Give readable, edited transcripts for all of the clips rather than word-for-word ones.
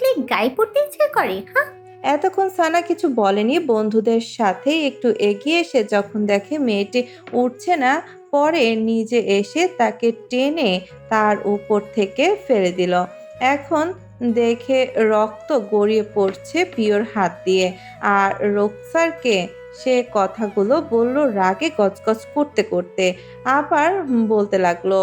দেখলে গায়ে পড়তে ইচ্ছে করে? হ্যাঁ, এতক্ষণ সানা কিছু বলেনি। বন্ধুদের সাথে একটু এগিয়ে এসে যখন দেখে মেয়েটি উঠছে না, পরে নিজে এসে তাকে টেনে তার উপর থেকে ফেলে দিল। এখন দেখে রক্ত গড়িয়ে পড়ছে পিওর হাত দিয়ে। আর রোকসারকে সে কথাগুলো বলল রাগে গজগজ করতে করতে। আবার বলতে লাগলো,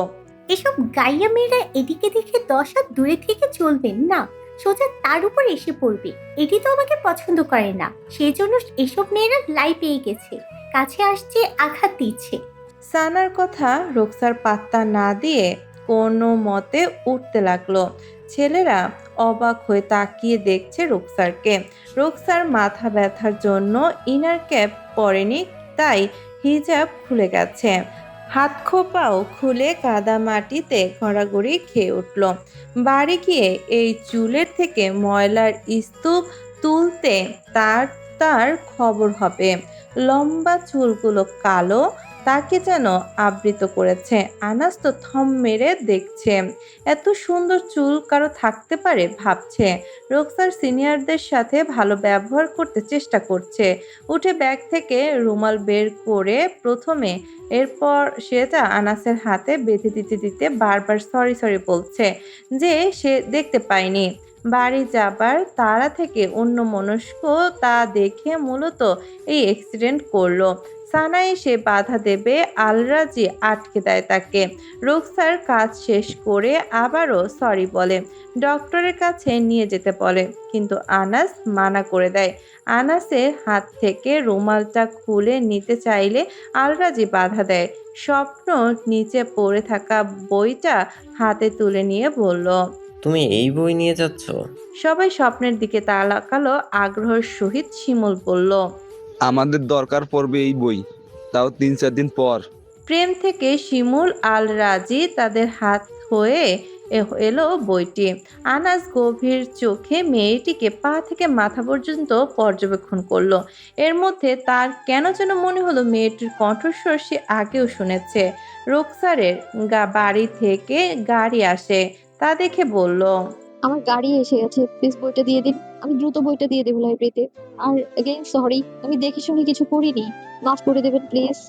এসব গাইয়া মেয়েরা এদিকে দেখে 10 হাত দূরে থেকে চলবেন না, সোজা তার উপর এসে পড়বে। এটি তো আমাকে পছন্দ করে না, সেজন্য এসব মেয়েরা লাই পেয়ে গেছে, কাছে আসছে, আঘাত দিচ্ছে। সানার কথা রোকসার পাত্তা না দিয়ে কোনো মতে উঠতে লাগলো। ছেলেরা অবাক হয়ে তাকিয়ে দেখছে রোকসারকে। রোকসার মাথা ব্যথার জন্য ইনার ক্যাপ পরেনি, তাই হিজাব খুলে গেছে। হাত খোপাও খুলে কাদা মাটিতে গড়াগড়ি খেয়ে উঠল। বাড়ি গিয়ে এই চুলের থেকে ময়লার স্তূপ তুলতে তার তার খবর হবে। লম্বা চুলগুলো কালো, তাকে যেন আবৃত করেছে। আনাস তো থম মেরে দেখছে। এত সুন্দর চুল কারো থাকতে পারে ভাবছে। রোকসার সিনিয়রদের সাথে ভালো ব্যবহার করতে চেষ্টা করছে। উঠে ব্যাগ থেকে রুমাল বের করে প্রথমে, এরপর সেটা আনাসের হাতে বেঁধে দিতে দিতে বারবার সরি সরি বলছে যে সে দেখতে পায়নি। বাড়ি যাবার তাড়া থেকে অন্যমনস্ক তা দেখে মূলত এই অ্যাক্সিডেন্ট করলো। সানা এসে বাধা দেবে, আলরাজি আটকে দেয় তাকে। রোকসার কাজ শেষ করে আবারও সরি বলে, ডক্টরের কাছে নিয়ে যেতে বলে, কিন্তু আনাস মানা করে দেয়। আনাসের হাত থেকে রুমালটা খুলে নিতে চাইলে আলরাজি বাধা দেয়। স্বপ্ন নিচে পড়ে থাকা বইটা হাতে তুলে নিয়ে বলল, তুমি এই বই নিয়ে যাচ্ছ? সবাই স্বপ্নের দিকে তাকালো আগ্রহের সহিত। শিমুল বলল, আমাদের দরকার পড়বে এই বই, তাও 3-4 দিন পর। প্রেম থেকে শিমুল আল রাজি তাদের হাত হয়ে এলো বইটি। আনাস গভীর চোখে মেয়েটিকে পা থেকে মাথা পর্যন্ত পর্যবেক্ষণ করলো। এর মধ্যে তার কেন যেন মনে হলো মেয়েটির কণ্ঠস্বর সে আগেও শুনেছে। রোকসারের বাড়ি থেকে গাড়ি আসে, তা দেখে বলল, আমার গাড়ি এসে গেছে, প্লিজ বইটা দিয়ে দিন। আমি দ্রুত বইটা দিয়ে দেবো লাইব্রেরিতে। আর এগেইন সরি, আমি দেখে শুনে কিছু করিনি, মাফ করে দেবেন প্লিজ।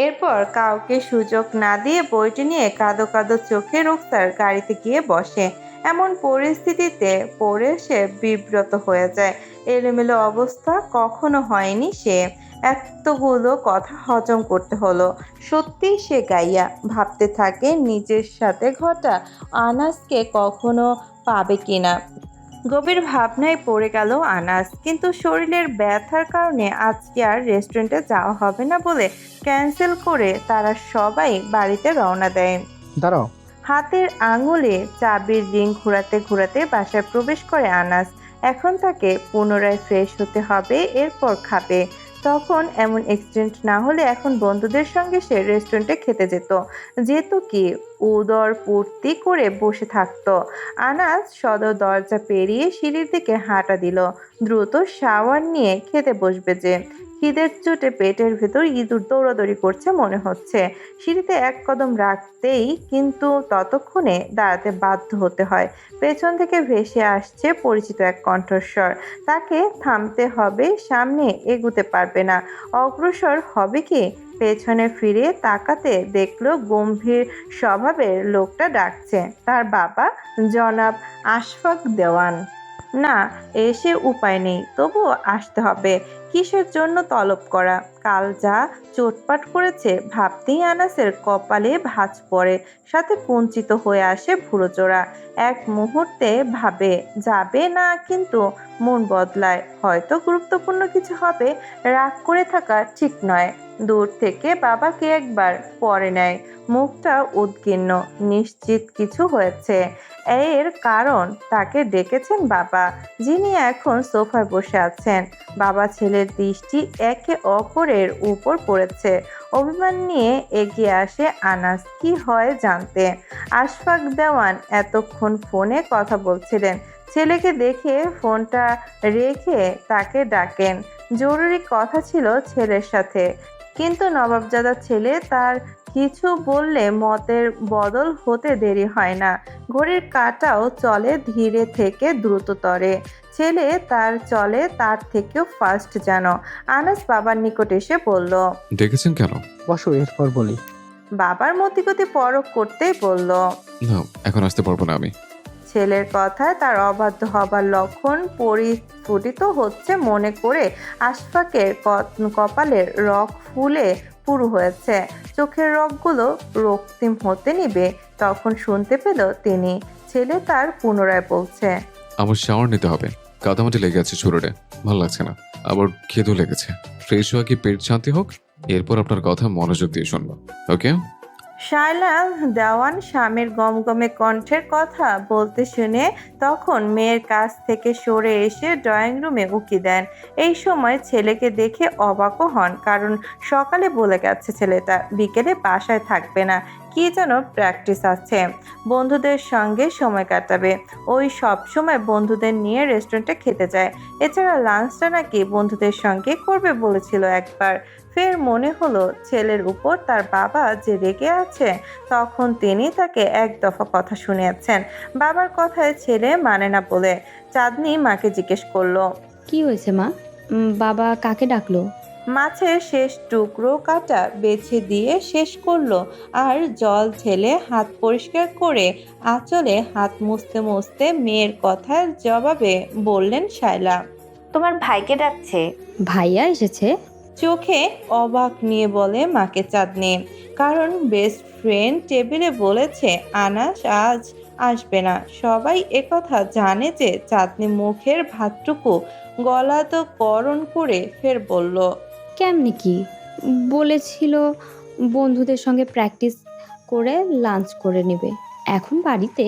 এরপর কাউকে সুযোগ না দিয়ে বইটি নিয়ে কাঁদো কাঁদো চোখে রুকসার গাড়িতে গিয়ে বসে। এমন পরিস্থিতিতে পড়ে সে বিব্রত হয়ে যায়। এলোমেলো অবস্থা কখনো হয়নি সে। এতগুলো কথা হজম করতে হলো। সত্যি সে গাইয়া ভাবতে থাকে নিজের সাথে ঘটা আনাসকে কখনো পাবে কিনা। গভীর ভাবনায় পড়ে গেল আনাস, কিন্তু শরীরের ব্যথার কারণে আজকে আর রেস্টুরেন্টে যাওয়া হবে না বলে ক্যান্সেল করে তারা সবাই বাড়িতে রওনা দেয়। দাঁড়াও। হাতের আঙুলে চাবির রিং ঘোরাতে ঘোরাতে বাসায় প্রবেশ করে আনাস। এখন তাকে পুনরায় ফ্রেশ হতে হবে, এরপর খাবে। তখন এমন অ্যাক্সিডেন্ট না হলে এখন বন্ধুদের সঙ্গে সে রেস্টুরেন্টে খেতে যেত কি উদর পূর্তি করে বসে থাকতো। আনাস সদর দরজা পেরিয়ে সিঁড়ির দিকে হাঁটা দিল। দ্রুত শাওয়ার নিয়ে খেতে বসবে যে। খিদের চোটে পেটের ভেতর ইঁদুর দৌড়াদৌড়ি করছে মনে হচ্ছে। সিঁড়িতে এক কদম রাখতেই কিন্তু ততক্ষণে দাঁড়াতে বাধ্য হতে হয়। পেছন থেকে ভেসে আসছে পরিচিত এক কণ্ঠস্বর। তাকে থামতে হবে, সামনে এগুতে পারবে না। অগ্রসর হবে কি? পেছনে ফিরে তাকাতে দেখলো গম্ভীর স্বভাবের লোকটা ডাকছে তার বাবা জনাব আশফাক দেওয়ান। না এসে উপায় নেই, তবুও আসতে হবে। কিসের জন্য তলব করা? কাল যা চোটপাট করেছে ভাবতেই আনাসের কপালে ভাঁজ পড়ে, সাথে কুঞ্চিত হয়ে আসে ভুরুচোরা। এক মুহূর্তে ভাবে যাবে না, কিন্তু মন বদলায়। হয়তো গুরুত্বপূর্ণ কিছু হবে। রাগ করে থাকা ঠিক নয়। দূর থেকে বাবাকে একবার পরে নেয়। মুখটা উদ্বিগ্ন, নিশ্চিত কিছু হয়েছে। এর কারণ তাকে ডেকেছেন বাবা, যিনি এখন সোফায় বসে আছেন। বাবা ছেলের দৃষ্টি একে অপরের উপর পড়েছে। অভিমান নিয়ে এগিয়ে আসে আনাস, কি হয় জানতে। আশফাক দেওয়ান এতক্ষণ ফোনে কথা বলছিলেন। ছেলেকে দেখে ফোনটা রেখে তাকে ডাকেন। জরুরি কথা ছিল ছেলের সাথে, কিন্তু নবাবজাদা ছেলে তার কিছু বললে মতের বদল হতে দেরি হয় না। ঘড়ির কাঁটাও চলে ধীরে থেকে দ্রুততরে। ছেলে তার চলে তার থেকেও ফাস্ট যেন। আনাস বাবার নিকট এসে বলল, ডেকেছেন কেন? বসো, এরপর বলি। বাবার মতিগতি পরখ করতেই বলল। না, এখন আসতে পারবো না আমি। ছেলের কথায় তার অবাধ্য হবার লক্ষণ পরিস্ফুটিত হচ্ছে মনে করে আশফাকের কপালের রগ ফুলে পুরু হয়েছে। চোখের রগগুলো রক্তিম হতে নিবে। তখন শুনতে পেল তিনি, ছেলে তার পুনরায় বলছে, আমার শাওয়ার নিতে হবে। কাদামাটি লেগে আছে শরীরে, ভালো লাগছে না। আবার খিদেও লেগেছে। ফ্রেশ হওয়া কি পেট শান্তি হোক, এরপর আপনার কথা মনোযোগ দিয়ে শুনবো। ওকে? শায়লা দেওয়ান স্বামীর গমগমে কণ্ঠের কথা বলতে শুনে তখন মেয়ের কাছ থেকে সরে এসে ড্রয়িং রুমে উকি দেন। এই সময় ছেলেকে দেখে অবাকও হন, কারণ সকালে বলে গেছে ছেলেটা বিকেলে বাসায় থাকবে না, কি যেন প্র্যাকটিস আছে, বন্ধুদের সঙ্গে সময় কাটাবে। ওই সব সময় বন্ধুদের নিয়ে রেস্টুরেন্টে খেতে যায়। এছাড়া লাঞ্চটা নাকি বন্ধুদের সঙ্গে করবে বলেছিল একবার। ফের মনে হলো ছেলের উপর তার বাবা যে রেগে আছে, তখন তিনি তাকে এক দফা কথা শুনিয়েছেন। বাবার কথায় ছেলে মানে না বলে চাঁদনি মাকে জিজ্ঞেস করলো, কি হয়েছে মা? বাবা কাকে ডাকলো? মাছের শেষ টুকরো কাটা বেছে দিয়ে শেষ করলো আর জল ঢেলে হাত পরিষ্কার করে আঁচলে হাত মুছতে মুছতে মেয়ের কথার জবাবে বললেন শায়লা, তোমার ভাইকে ডাকছে। ভাইয়া এসেছে? চোখে অবাক নিয়ে বলে মাকে চাঁদনি, কারণ বেস্ট ফ্রেন্ড টেবিলে বলেছে আনাস আজ আসবে না। সবাই একথা জানে যে চাঁদনি মুখের ভাতটুকু গলা তো করণ করে ফের বলল, কেমনি কি? বলেছিল বন্ধুদের সঙ্গে প্র্যাকটিস করে লাঞ্চ করে নেবে। এখন বাড়িতে?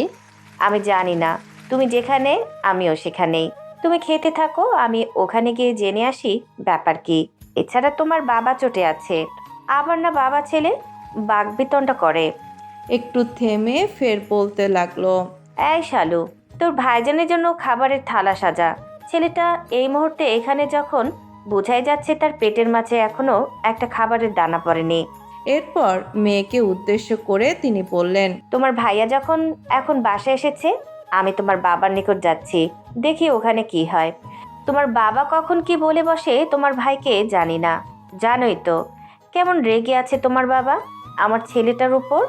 আমি জানি না, তুমি যেখানে আমিও সেখানেই। তুমি খেতে থাকো, আমি ওখানে গিয়ে জেনে আসি ব্যাপার কি। এছাড়া তোমার বাবা চটে আছে, আবার না বাবা ছেলে বাকবিতণ্ডা করে। একটু থেমে ফের বলতে লাগলো, এই শালু, তোর ভাইজানের জন্য খাবারের থালা সাজা। ছেলেটা এই মুহূর্তে এখানে যখন বোঝাই যাচ্ছে তার পেটের মাঝে এখনো একটা খাবারের দানা পড়েনি। এরপর মেয়েকে উদ্দেশ্য করে তিনি বললেন, তোমার ভাইয়া যখন এখন বাসায় এসেছে, আমি তোমার বাবার নিকট যাচ্ছি, দেখি ওখানে কি হয়। তোমার বাবা কখন কি বলে বসে তোমার ভাইকে জানি না। জানোই তো কেমন রেগে আছে তোমার বাবা আমার ছেলেটার উপর।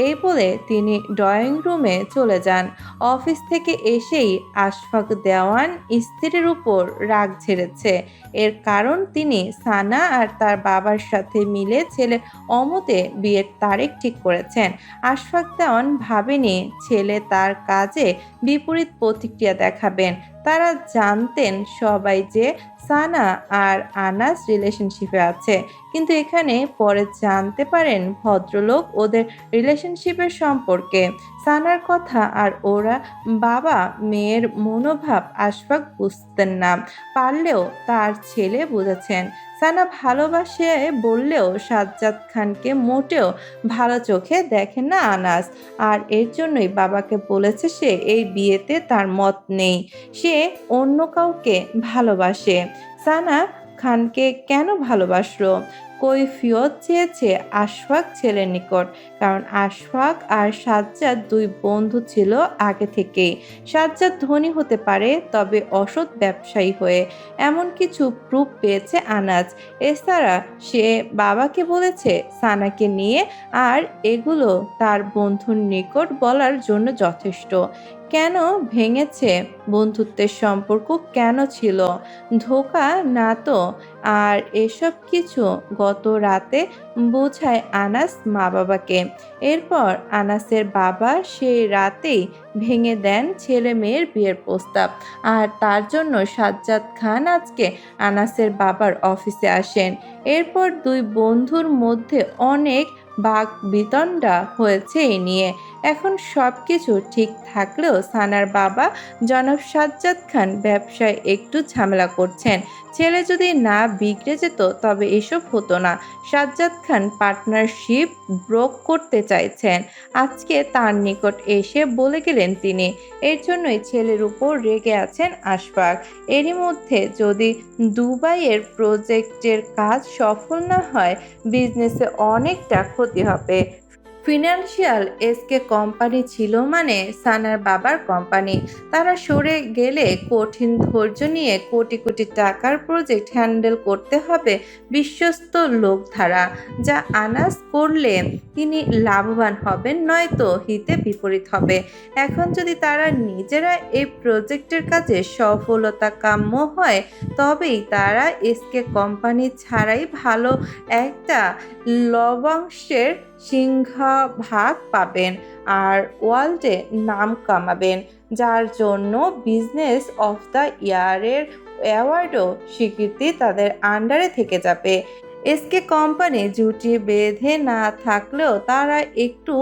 এই বলে তিনি ড্রয়িং রুমে চলে যান। অফিস থেকে এসেই আশফাক দেওয়ান স্ত্রীর উপর রাগ ঝেড়েছে। এর কারণ তিনি সানা আর তার বাবার সাথে মিলে ছেলের অমতে বিয়ের তারিখ ঠিক করেছেন। আশফাক দেওয়ান ভাবেনি ছেলে তার কাজে বিপরীত প্রতিক্রিয়া দেখাবেন। তারা জানতেন সবাই যে সানা আর আনাস রিলেশনশিপে আছে, কিন্তু এখানে পরে জানতে পারেন ভদ্রলোক ওদের রিলেশনশিপের সম্পর্কে। সানার কথা আর ওরা বাবা মেয়ের মনোভাব আশফাক বুঝতেন না, পারলেও তার ছেলে বুঝেছেন। সানা ভালোবাসে বললেও সাজ্জাদ খানকে মোটেও ভালো চোখে দেখেন না আনাস, আর এর জন্যই বাবাকে বলেছে সে এই বিয়েতে তার মত নেই, সে অন্য কাউকে ভালোবাসে। সানা খানকে কেন ভালোবাসলো? কৈফিয়ত চেয়েছে আশফাক ছেলের নিকট, কারণ আশফাক আর সাজ্জাদ দুই বন্ধু ছিল আগে থেকেই। সাজ্জাদ ধনী হতে পারে, তবে অসৎ ব্যবসায়ী হয়ে, এমন কিছু প্রুফ পেয়েছে আনাজ। এছাড়া সে বাবাকে বলেছে সানাকে নিয়ে, আর এগুলো তার বন্ধুর নিকট বলার জন্য যথেষ্ট। কেন ভেঙেছে বন্ধুত্বের সম্পর্ক, কেন ছিল ধোঁকা না তো? আর এসব কিছু গত রাতে বোঝায় আনাস মা বাবাকে। এরপর আনাসের বাবা সেই রাতেই ভেঙে দেন ছেলে মেয়ের বিয়ের প্রস্তাব, আর তার জন্য সাজ্জাদ খান আজকে আনাসের বাবার অফিসে আসেন। এরপর দুই বন্ধুর মধ্যে অনেক বাক বিতণ্ডা হয়েছে এই নিয়ে। এখন সব কিছু ঠিক থাকলেও সানার বাবা জনাব সাজ্জাদ খান ব্যবসায় একটু ঝামেলা করছেন। ছেলে যদি না বিগড়ে যেত তবে এসব হতো না। সাজ্জাদ খান পার্টনারশিপ ব্রোক করতে চাইছেন। আজকে তার নিকট এসে বলে গেলেন তিনি। এর জন্যই ছেলের উপর রেগে আছেন আশফাক। এরই মধ্যে যদি দুবাইয়ের প্রজেক্টের কাজ সফল না হয়, বিজনেসে অনেকটা ক্ষতি হবে। ফিনান্সিয়াল এসকে কোম্পানি ছিল মানে সানার বাবার কোম্পানি। তারা সরে গেলে কঠিন ধৈর্য নিয়ে কোটি কোটি টাকার প্রজেক্ট হ্যান্ডেল করতে হবে বিশ্বস্ত লোক ধারা। যা আনাস করলে তিনি লাভবান হবেন, নয়তো হিতে বিপরীত হবে। এখন যদি তারা নিজেরা এই প্রজেক্টের কাজে সফলতা কাম্য হয়, তবেই তারা এসকে কোম্পানি ছাড়াই ভালো একটা লভ্যাংশের সিংহভাগ পাবেন আর ওয়ার্ল্ডে নাম কামাবেন, যার জন্য বিজনেস অফ দ্য ইয়ারের অ্যাওয়ার্ডও স্বীকৃতি তাদের আন্ডারে থেকে যাবে। এসকে কোম্পানি জুটি বেঁধে না থাকলেও তারা একটু,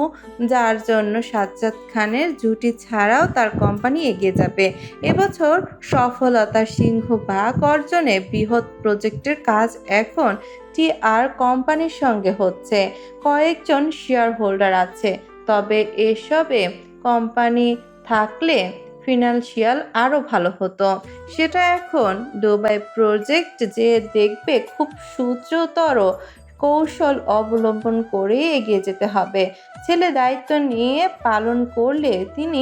যার জন্য সাজ্জাদ খানের জুটি ছাড়াও তার কোম্পানি এগিয়ে যাবে। এবছর সফলতার সিংহভাগ অর্জনে বৃহৎ প্রজেক্টের কাজ এখন টিআর কোম্পানির সঙ্গে হচ্ছে। কয়েকজন শেয়ার হোল্ডার আছে, তবে এসবে কোম্পানি থাকলে ফিনান্সিয়াল আরও ভালো হতো। সেটা এখন দুবাই প্রজেক্ট যে দেখবে, খুব সূত্রতর কৌশল অবলম্বন করে এগিয়ে যেতে হবে। ছেলে দায়িত্ব নিয়ে পালন করলে তিনি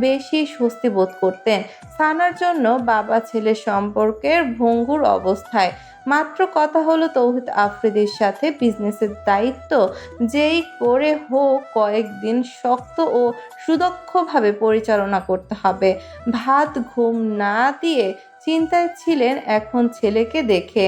বেশি স্বস্তি বোধ করতেন। সানার জন্য বাবা ছেলে সম্পর্কের ভঙ্গুর অবস্থায়। মাত্র কথা হলো তৌহিদ আফ্রিদির সাথে বিজনেসের দায়িত্ব যেই করে হোক কয়েকদিন শক্ত ও সুদক্ষভাবে পরিচালনা করতে হবে। ভাত ঘুম না দিয়ে চিন্তায় ছিলেন এখন ছেলেকে দেখে।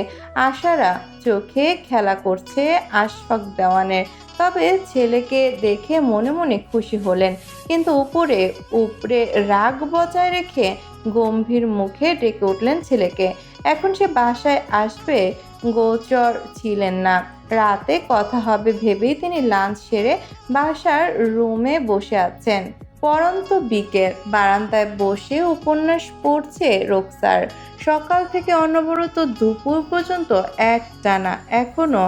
আশারা চোখে খেলা করছে আশফাক দেওয়ানের। তবে ছেলেকে দেখে মনে মনে খুশি হলেন, কিন্তু উপরে উপরে রাগ বজায় রেখে গম্ভীর মুখে ডেকে উঠলেন ছেলেকে। এখন সে বাসায় আসবে গোচর ছিলেন না। রাতে কথা হবে ভেবেই তিনি লাঞ্চ সেরে বাসার রুমে বসে আছেন। পরন্ত বিকেল, বারান্দায় বসে উপন্যাস পড়ছে রোকসার। সকাল থেকে অনবরত দুপুর পর্যন্ত একটানা এখনো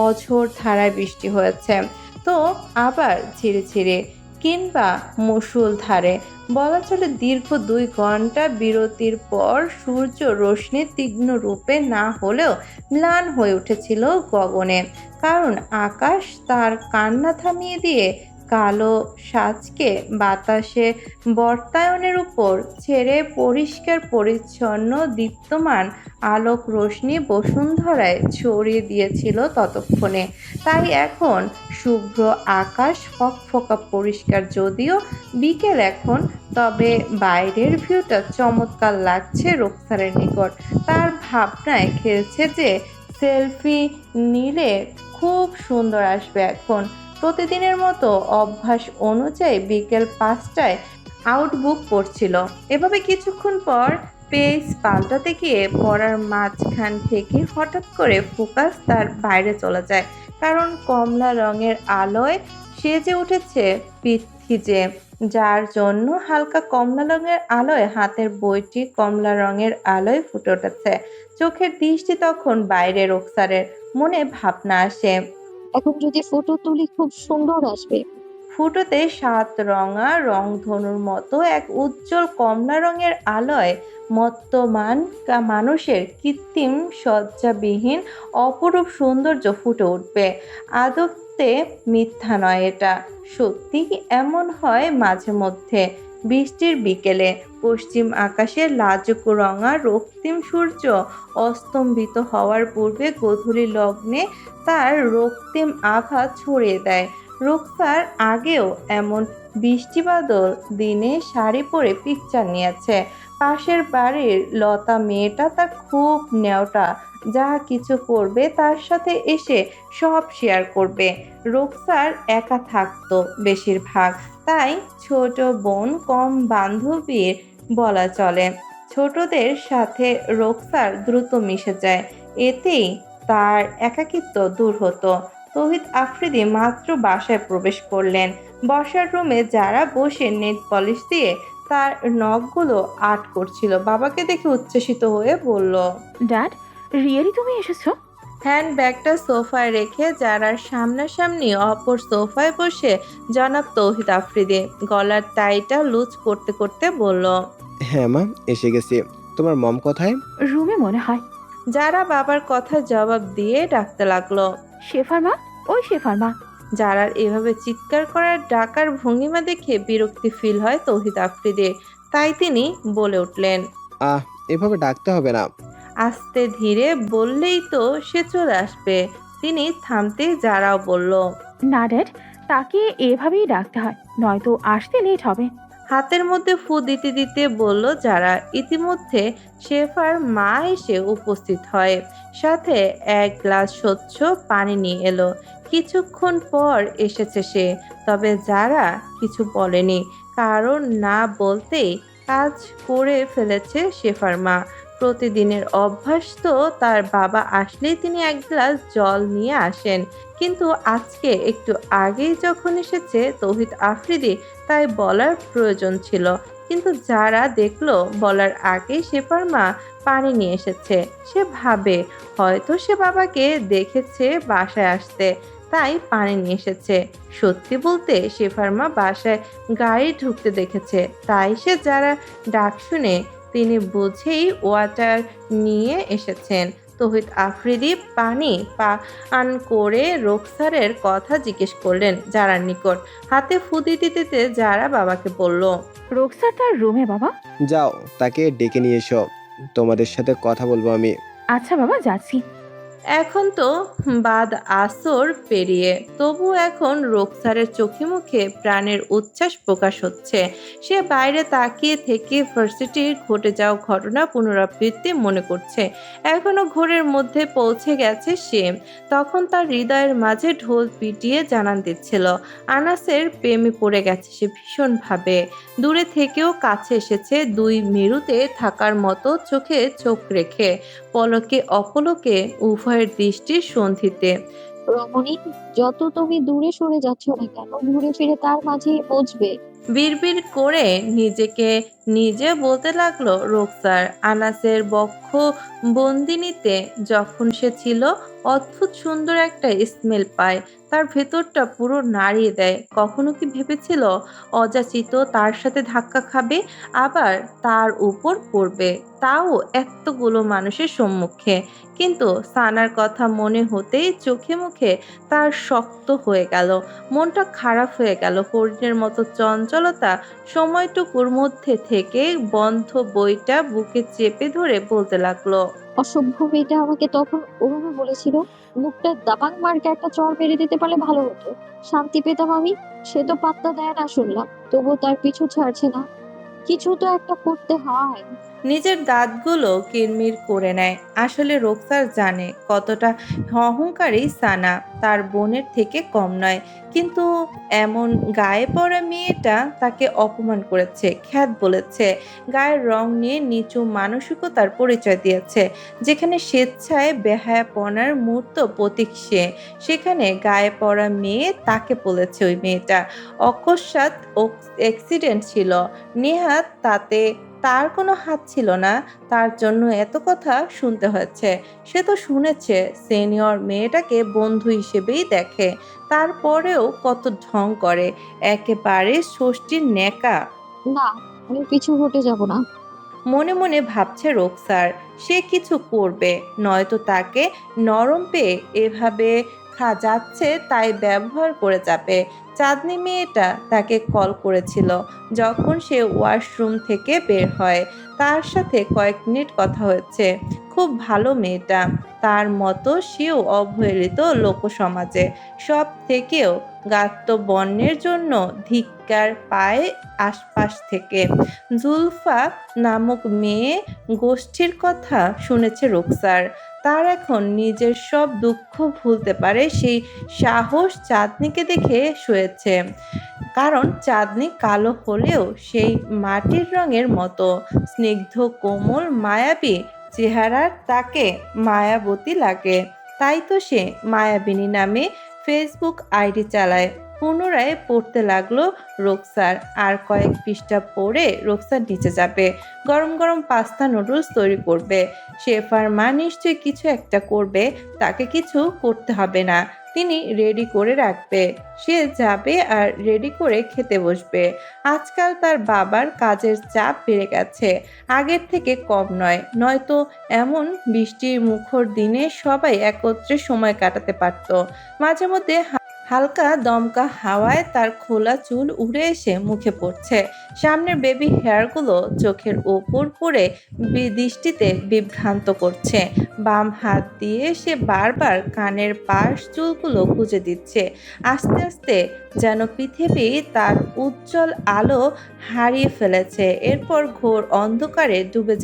অঝোর ধারায় বৃষ্টি হয়েছে, তো আবার ঝিরে ঝিরে কিংবা মুষলধারে। বলা চলে দীর্ঘ 2 ঘন্টা বিরতির পর সূর্য রশ্মি তীক্ষ্ণ রূপে না হলেও ম্লান হয়ে উঠেছিল গগনে, কারণ আকাশ তার কান্না থামিয়ে দিয়ে কালো সাজকে বাতাসে বর্তায়নের উপর ছেড়ে পরিষ্কার পরিচ্ছন্ন দীপ্তমান আলোক রশ্মি বসুন্ধরায় ছড়িয়ে দিয়েছিল ততক্ষণে। তাই এখন শুভ্র আকাশ ফকফকা পরিষ্কার, যদিও বিকেল এখন, তবে বাইরের ভিউটা চমৎকার লাগছে রোকসারের নিকট। তার ভাবনায় খেলছে যে সেলফি নিলে খুব সুন্দর আসবে এখন। প্রতিদিনের মতো অভ্যাস অনুযায়ী বিকেল 5টায় আউটবুক পড়ছিল। এভাবে কিছুক্ষণ পর পেজ পাল্টাতে গিয়ে পড়ার মাঝখান থেকে হঠাৎ করে ফোকাস তার বাইরে চলে যায়, কারণ কমলা রঙের আলোয় সেজে উঠেছে পৃথ্বীজে, যার জন্য হালকা কমলা রঙের আলোয় হাতের বইটি কমলা রঙের আলোয় ফুটে উঠেছে। চোখের দৃষ্টি তখন বাইরে। রোকসারের মনে ভাবনা আসে, এখন যদি ফটো তুলি খুব সুন্দর আসবে। ফুটোতে 7 রঙা রংধনুর মতো এক উজ্জ্বল কমলা রঙের আলোয় মত্তমান মানুষের কৃত্রিম সজ্জাবিহীন অপরূপ সৌন্দর্য ফুটে উঠবে। আদতে মিথ্যা নয়, এটা সত্যি এমন হয় মাঝে মধ্যে। বৃষ্টির বিকেলে পশ্চিম আকাশে লাজুক রঙা রক্তিম সূর্য অস্তম্ভিত হওয়ার পূর্বে গোধূলি লগ্নে তার রক্তিম আভা ছড়িয়ে দেয়। রোকসার আগেও এমন বৃষ্টিবাদল দিনে শাড়ি পরে পিকচার নিয়েছে। পাশের বাড়ির লতা মেয়েটা তার খুব নেওটা, যা কিছু করবে তার সাথে এসে সব শেয়ার করবে। রোকসার একা থাকতো বেশিরভাগ, তাই ছোট বোন কম বান্ধবীর বলা চলে। ছোটদের সাথে রোকসার দ্রুত মিশে যায়, এতেই তার একাকিত্ব দূর হতো। তৌহিদ আফ্রিদি মাত্র বাসায় প্রবেশ করলেন। বসার রুমে যারা বসে নেট পলিশ দিয়ে তার নখগুলো আর্ট করছিল, বাবাকে দেখে উচ্ছ্বসিত হয়ে বলল, ড্যাড, রিয়েলি তুমি এসেছো? হ্যান্ডব্যাগটা সোফায় রেখে যারার সামনাসামনি অপর সোফায় বসে জনাব তৌহিদ আফ্রিদি গলার টাইটা লুজ করতে করতে বলল, হ্যাঁ মা, এসে গেছি। তোমার মম কোথায়? রুমে মনে হয়। যারা বাবার কথা জবাব দিয়ে ডাকতে লাগলো। শেফার মা, ওই শেফার মা। যারার এভাবে চিৎকার করার ডাকার ভঙ্গিমা দেখে বিরক্তি ফিল হয় তৌহিদ আফ্রিদির, তাই তিনি বলে উঠলেন, এভাবে ডাকতে হবে না। আস্তে ধীরে বললেই তো সে চলে আসবে। তিনি থামতে যারাও বলল, না ড্যাড, তাকে এভাবেই ডাকতে হয়, নয়তো আসতে লেট হবে। হাতের মধ্যে ফু দিতে দিতে বলল যারা। ইতিমধ্যে শেফার মা এসে উপস্থিত হয়, সাথে এক গ্লাস স্বচ্ছ পানি নিয়ে এলো। কিছুক্ষণ পর এসেছে সে, তবে যারা কিছু বলেনি, কারণ না বলতেই কাজ করে ফেলেছে শেফার মা। প্রতিদিনের অভ্যাস তো, তার বাবা আসলেই তিনি এক গ্লাস জল নিয়ে আসেন, কিন্তু আজকে একটু আগেই যখন এসেছে তৌহিদ আফ্রিদি, তাই বলার প্রয়োজন ছিল। কিন্তু যারা দেখলো বলার আগেই শেফার মা পানি নিয়ে এসেছে, সে ভাবে হয়তো সে বাবাকে দেখেছে বাসায় আসতে, তাই পানি নিয়ে এসেছে। সত্যি বলতে শেফার মা বাসায় গাড়ি ঢুকতে দেখেছে, তাই সে যারা ডাক শুনে তিনি বুঝেই ওয়াটার নিয়ে এসেছেন। তৌহিদ আফ্রিদি পানি পান করে রোকসারের কথা জিজ্ঞেস করলেন যারার নিকট। হাতে ফু দিতে দিতে যারা বাবাকে বলল, রোকসার তার রুমে বাবা। যাও, তাকে ডেকে নিয়ে এসো, তোমাদের সাথে কথা বলবো আমি। আচ্ছা বাবা, যাচ্ছি। এখন তো বাদ আসর পেরিয়ে, তবু এখন রোকসারের চোখে মুখে প্রাণের উচ্ছ্বাস প্রকাশ হচ্ছে। সে বাইরে তাকিয়ে থেকে ভার্সিটির ঘটে যাওয়া ঘটনা পুনরাবৃত্তি মনে করছে। এখনো ঘোরের মধ্যে পৌঁছে গেছে সে। তখন তার হৃদয়ের মাঝে ঢোল পিটিয়ে জানান দিচ্ছিল, আনাসের প্রেমে পড়ে গেছে সে ভীষণভাবে। দূরে থেকেও কাছে এসেছে, দুই মেরুতে থাকার মতো চোখে চোখ রেখে, পলকে অপলকে উভয়ের দৃষ্টির সন্ধিতে। রমণী, যত তুমি দূরে সরে যাচ্ছ না কেন, ঘুরে ফিরে তার মাঝেই বুঝবে। বিড়বিড় করে নিজেকে নিজে বলতে লাগলো রোকসার। আনাসের বক্ষ বন্দিনীতে যখন সে ছিল, অদ্ভুত সুন্দর একটা স্মেল পায়, তার ভেতরটা পুরো নাড়িয়ে দেয়। কখনো কি ভেবেছিল অযাচিত তার সাথে ধাক্কা খাবে, আবার তার উপর পড়বে, তাও এতগুলো মানুষের সম্মুখে? কিন্তু সানার কথা মনে হতেই চোখে মুখে তার শক্ত হয়ে গেল, মনটা খারাপ হয়ে গেল। হরিণের মতো চঞ্চলতা সময়টুকুর মধ্যে থেকে বন্ধ বইটা বুকে চেপে ধরে বলতে লাগলো, অসভ্য মেয়েটা আমাকে তখন ওভাবে বলেছিল, মুখটা দাবাং মার্কে একটা চড় মেরে দিতে পারলে ভালো হতো, শান্তি পেতাম আমি। সে তো পাত্তা দেয় না শুনলাম, তবুও তার পিছু ছাড়ছে না। কিছু তো একটা করতে হয়। নিজের দাঁতগুলো কিরমির করে নেয়। আসলে রোকসার জানে কতটা অহংকারী সানা, তার বোনের থেকে কম নয়, কিন্তু এমন গায়ে পড়া মেয়েটা তাকে অপমান করেছে, খ্যাত বলেছে, গায়ের রং নিয়ে নিচু মানসিকতার পরিচয় দিয়েছে। যেখানে স্বেচ্ছায় বেহায়াপনার মূর্ত প্রতীক সে, সেখানে গায়ে পড়া মেয়ে তাকে বলেছে ওই মেয়েটা। অকস্মাৎ অ্যাক্সিডেন্ট ছিল, নেহাত তাতে তার কোনো হাত ছিল না, তার জন্য এত কথা শুনতে হয়েছে। সে তো শুনেছে সিনিয়র মেয়েটাকে বন্ধু হিসেবেই দেখে, তারপরেও কত ঢং করে, একেবারে ষষ্ঠীর নেকা। না, আমি পিছু হটে যাব না। মনে মনে ভাবছে রোকসার, সে কিছু করবে, নয়তো তাকে নরম পেয়ে এভাবে যাচ্ছে তাই ব্যবহার করে যাবে। চাঁদনি মেয়েটা তাকে কল করেছিল যখন সে ওয়াশরুম থেকে বের হয়, তার সাথে কয়েক মিনিট কথা হয়েছে। খুব ভালো মেয়েটা, তার মতো সেও অবহেলিত লোকসমাজে। সব থেকেও গাত্র বর্ণের জন্য ধিক্কার পায় আশপাশ থেকে। জুলফা নামক মেয়ে গোষ্ঠীর কথা শুনেছে রোকসার, তার এখন নিজের সব দুঃখ ভুলতে পারে সেই সাহস চাঁদনিকে দেখে শুয়েছে। কারণ চাঁদনি কালো হলেও সেই মাটির রঙের মতো স্নিগ্ধ কোমল মায়াবী চেহারার তাকে মায়াবতী লাগে। তাই তো সে মায়াবিনী নামে ফেসবুক আইডি চালায়। পুনরায় পড়তে লাগলো রোকসার। আর কয়েক পৃষ্ঠা পড়ে রোকসার নিচে যাবে, গরম গরম পাস্তা নুডলস তৈরি করবে। শেফার মা নিশ্চয়ই কিছু একটা করবে, তাকে কিছু করতে হবে না, তিনি রেডি করে রাখবে। সে যাবে আর রেডি করে খেতে বসবে। আজকাল তার বাবার কাজের চাপ বেড়ে গেছে, আগের থেকে কম নয়, নয়তো এমন বৃষ্টির মুখর দিনে সবাই একত্রে সময় কাটাতে পারত। মাঝে মধ্যে হালকা দমকা হাওয়ায় তার খোলা চুল উড়ে এসে মুখে পড়ছে, সামনের বেবি হেয়ারগুলো চোখের ওপর পড়ে দৃষ্টিতে বিভ্রান্ত করছে। বাম হাত দিয়ে সে বারবার কানের পাশ চুলগুলো গুঁজে দিচ্ছে। আস্তে আস্তে যেন পৃথিবী তার উজ্জ্বল আলো হারিয়ে ফেলেছে, এরপর ঘোর অন্ধকারে ডুবে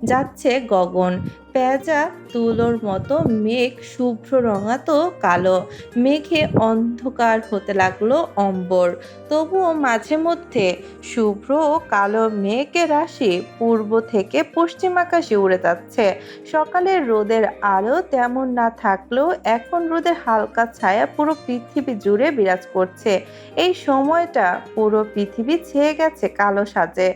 যাচ্ছে গগন। পেঁজা তুলোর মতো মেঘ শুভ্র রঙাতো কালো মেঘে অন্ধকার হতে লাগলো অম্বর। তবুও মাঝে মধ্যে শুভ্র ও কালো মেঘের রাশি পূর্ব থেকে পশ্চিম আকাশে উড়ে যাচ্ছে। সকালের রোদের আলো তেমন না থাকলেও এখন রোদের হালকা ছায়া পুরো পৃথিবী জুড়ে বিরাজ করছে। এই সময়টা পুরো পৃথিবী ছেয়ে গেছে কালো সাজে।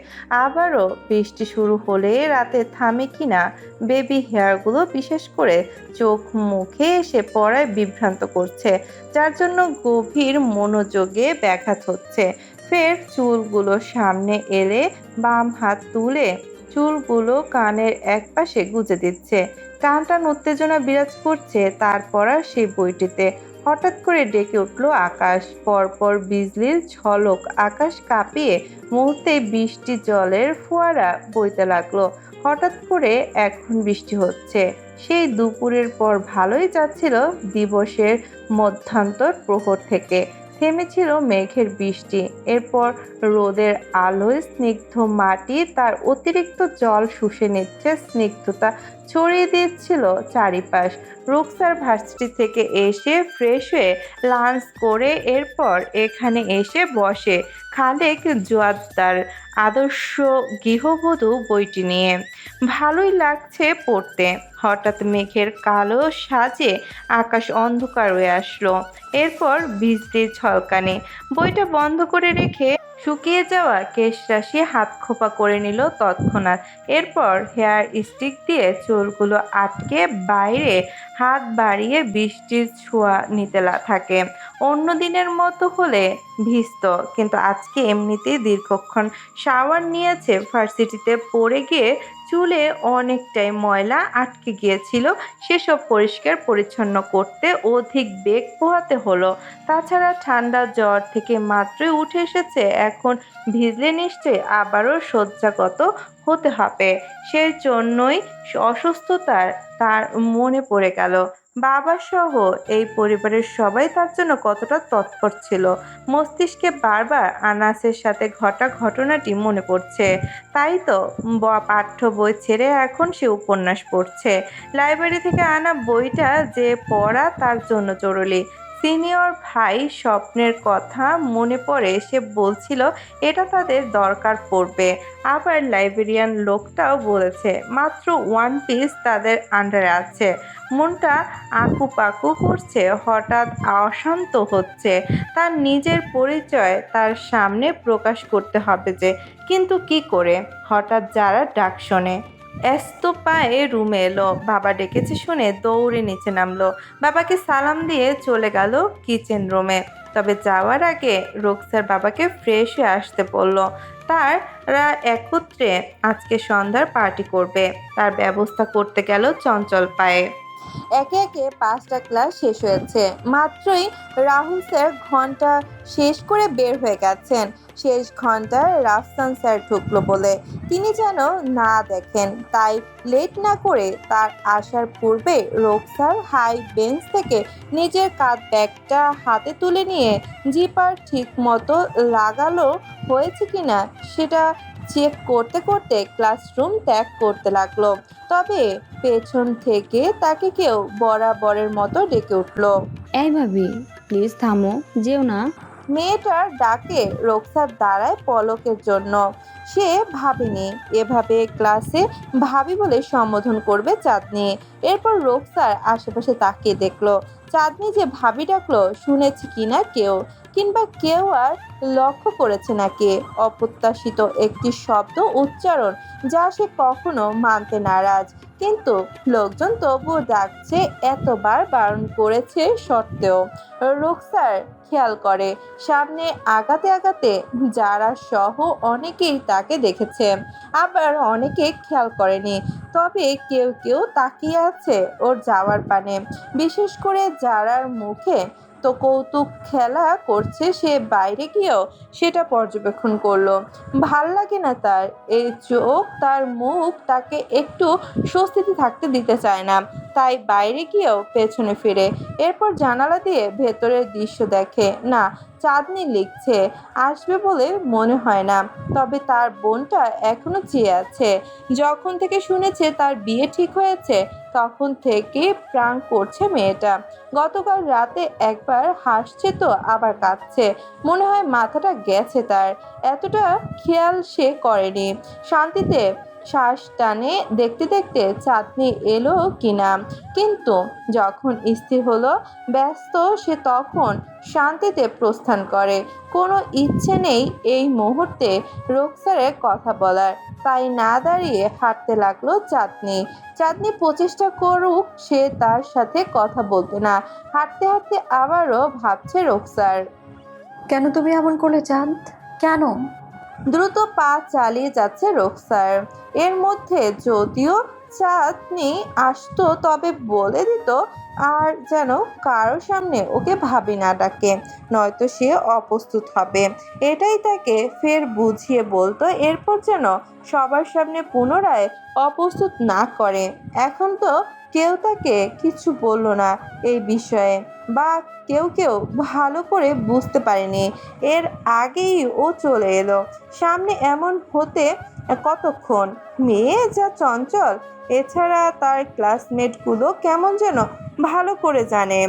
আবারও বৃষ্টি শুরু হলে রাতে থামে কিনা বেবি হেয়ারগুলো বিশেষ করে চোখ মুখে এসে পড়ায় বিভ্রান্ত করছে, যার জন্য গভীর মনোযোগে ব্যাঘাত হচ্ছে। ফের চুলগুলো সামনে এলে বাম হাত তুলে চুলগুলো কানের একপাশে গুজে দিচ্ছে। টানটান উত্তেজনা বিরাজ করছে তার পড়া সেই বইটিতে। হঠাৎ করে ডেকে উঠল আকাশ, পরপর বিজলির ঝলক আকাশ কাঁপিয়ে মুহূর্তে বৃষ্টি জলের ফোয়ারা বইতে লাগলো। হঠাৎ করে এখন বৃষ্টি হচ্ছে। সেই দুপুরের পর ভালোই যাচ্ছিল দিবসের মধ্যান্তর প্রহর থেকে। থেমেছিল মেঘের বৃষ্টি, এরপর রোদের আলোয় স্নিগ্ধ মাটি তার অতিরিক্ত জল শুষে নিচ্ছে, স্নিগ্ধতা ছড়িয়ে দিচ্ছিল চারিপাশ। রুকসার ভার্সিটি থেকে এসে ফ্রেশ হয়ে লাঞ্চ করে এরপর এখানে এসে বসে খালেক জোয়াদ্দার আদর্শ গৃহবধূ বইটি নিয়ে। ভালোই লাগছে পড়তে। হঠাৎ মেঘের কালো সাজে আকাশ অন্ধকার হয়ে আসলো, এরপর বিজলির ঝলকানি। বইটা বন্ধ করে রেখে শুকিয়ে যাওয়া কেশরাশি হাত খোপা করে নিল তৎক্ষণাৎ। এরপর হেয়ার স্টিক দিয়ে চুলগুলো আটকে বাইরে হাত বাড়িয়ে বৃষ্টির ছোঁয়া নিতে থাকে। অন্য দিনের মতো হলে ভিজত, কিন্তু আজকে এমনিতেই দীর্ঘক্ষণ শাওয়ার নিয়েছে, ভার্সিটিতে পড়ে গিয়ে চুলে অনেকটাই ময়লা আটকে গিয়েছিল, সেসব পরিষ্কার পরিচ্ছন্ন করতে অধিক বেগ পোহাতে হলো। তাছাড়া ঠান্ডা জ্বর থেকে মাত্রই উঠে এসেছে, এখন ভিজলে নিশ্চয়ই আবারও শয্যাগত হতে হবে। সেই জন্যই অসুস্থতার তার মনে পড়ে গেল বাবা সহ এই পরিবারের সবাই তার জন্য কতটা তৎপর ছিল। মস্তিষ্কে বারবার আনাসের সাথে ঘটা ঘটনাটি মনে পড়ছে। তাই তো পাঠ্য বই ছেড়ে এখন সে উপন্যাস পড়ছে। লাইব্রেরি থেকে আনা বইটা যে পড়া তার জন্য জরুরি। সিনিয়র ভাই স্বপ্নের কথা মনে পড়ে, সে বলছিল এটা তাদের দরকার পড়বে। আবার লাইব্রেরিয়ান লোকটাও বলেছে মাত্র 1 পিস তাদের আন্ডারে আছে। মনটা আঁকুপাকু করছে, হঠাৎ অশান্ত হচ্ছে। তার নিজের পরিচয় তার সামনে প্রকাশ করতে হবে যে, কিন্তু কি করে? হঠাৎ যারা ডাক শোনে। ব্যস্ত পায়ে রুমে এলো। বাবা ডেকেছে শুনে দৌড়ে নিচে নামলো। বাবাকে সালাম দিয়ে চলে গেল কিচেন রুমে। তবে যাওয়ার আগে রোকসার বাবাকে ফ্রেশ হয়ে আসতে বলল। তারা একত্রে আজকে সন্ধ্যার পার্টি করবে, তার ব্যবস্থা করতে গেল চঞ্চল পায়ে। একে একে 5টা ক্লাস শেষ হয়েছে। মাত্রই রাহুল স্যার ঘন্টা শেষ করে বের হয়ে গেছেন। শেষ ঘন্টায় রাফসান স্যার ঢুকলো বলে তিনি যেন না দেখেন, তাই লেট না করে তার আসার পূর্বে রোকসার হাই বেঞ্চ থেকে নিজের কাঁধ ব্যাগটা হাতে তুলে নিয়ে জিপার ঠিক মতো লাগালো হয়েছে কিনা সেটা চেক করতে করতে ক্লাসরুম ত্যাগ করতে লাগলো। তবে পেছন থেকে তাকে কেউ বরাবরের মতো ডেকে উঠলো। এই ভাবি, প্লিজ থামো, যেও না। মেয়েটার ডাকে রোকসার দাঁড়ায় পলকের জন্য। সে ভাবেনি এভাবে ক্লাসে ভাবি বলে সম্বোধন করবে চাঁদনি। এরপর রোকসার আশেপাশে তাকিয়ে দেখলো চাঁদনি যে ভাবি ডাকলো শুনেছে কিনা কেউ, কিংবা কেউ আর লক্ষ্য করেছে নাকি। অপ্রত্যাশিত একটি শব্দ উচ্চারণ যা সে কখনো মানতে নারাজ, কিন্তু লোকজন তবুও ডাকছে, এতবার বারণ করেছে সত্ত্বেও। রোকসার খেয়াল করে সামনে আগাতে আগাতে যারা সহ অনেকেই তাকে দেখেছে, আবার অনেকে খেয়াল করেনি। তবে কেউ কেউ তাকিয়ে আছে ওর যাওয়ার পানে, বিশেষ করে যারার মুখে তো কৌতুক খেলা করছে সে বাইরে গিয়েও সেটা পর্যবেক্ষণ করলো। ভাল লাগে না তার এই চোখ, তার মুখ তাকে একটু স্বস্তিতে থাকতে দিতে চায় না, তাই বাইরে গিয়েও পেছনে ফিরে। এরপর জানালা দিয়ে ভেতরের দৃশ্য দেখে না, চাঁদনি লিখছে, আসবে বলে মনে হয় না। তবে তার বোনটা এখনো চেয়ে আছে। যখন থেকে শুনেছে তার বিয়ে ঠিক হয়েছে তখন থেকে প্রাণ করছে মেয়েটা। গতকাল রাতে একবার হাসছে তো আবার কাঁদছে, মনে হয় মাথাটা গেছে তার। এতটা খেয়াল সে করেনি। শান্তিতে শ্বাস টানে দেখতে দেখতে চাঁদনি এলো কিনা, কিন্তু যখন স্থির হলো ব্যস্ত সে তখন শান্তিতে প্রস্থান করে। কোনো ইচ্ছে নেই এই মুহূর্তে রোকসারের কথা বলার, তাই না দাঁড়িয়ে হাঁটতে লাগলো চাঁদনি। চাঁদনি প্রচেষ্টা করুক সে তার সাথে কথা বলতে না, হাঁটতে হাঁটতে আবারও ভাবছে রোকসার। কেন তুমি এমন করলে চাঁদ? কেন? দ্রুত পা চালিয়ে যাচ্ছে রোকসার। এর মধ্যে যদিও চাঁদনি আসতো তবে বলে দিত আর যেন কারো সামনে ওকে ভাবি না ডাকে, নয়তো সে অপ্রস্তুত হবে। এটাই তাকে ফের বুঝিয়ে বলতো, এরপর যেন সবার সামনে পুনরায় অপ্রস্তুত না করে। এখন তো কেউ তাকে কিছু বলল না এই বিষয়ে, বা কেউ কেউ ভালো করে বুঝতে পারেনি। এর আগেই ও চলে এলো সামনে, এমন হতে কতক্ষণ। মেয়ে যা চঞ্চল, এছাড়া তার ক্লাসমেটগুলো কেমন যেন ভালো করে জানে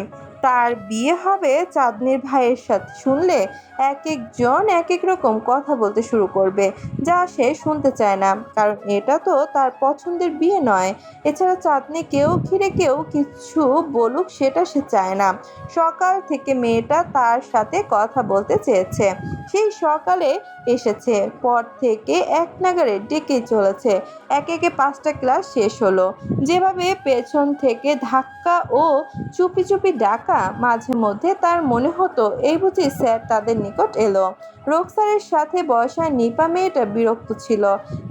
তার বিয়ে হবে চাঁদনির ভাইয়ের সাথে। শুনলে এক একজন এক এক রকম কথা বলতে শুরু করবে, যা সে শুনতে চায় না, কারণ এটা তো তার পছন্দের বিয়ে নয়। এছাড়া চাঁদনি কেউ ঘিরে কেউ কিছু বলুক সেটা সে চায় না। সকাল থেকে মেয়েটা তার সাথে কথা বলতে চেয়েছে, সেই সকালে এসেছে, পর থেকে এক নাগাড়ে ডেকেই চলেছে। একে একে 5টা ক্লাস শেষ হলো। যেভাবে পেছন থেকে ধাক্কা ও চুপি চুপি ডাকা, মাঝে মধ্যে তার মনে হতো এই বুঝি স্যার তাদের নিকট এলো। রোকসারের সাথে বসা নিপা মেয়েটা বিরক্ত ছিল।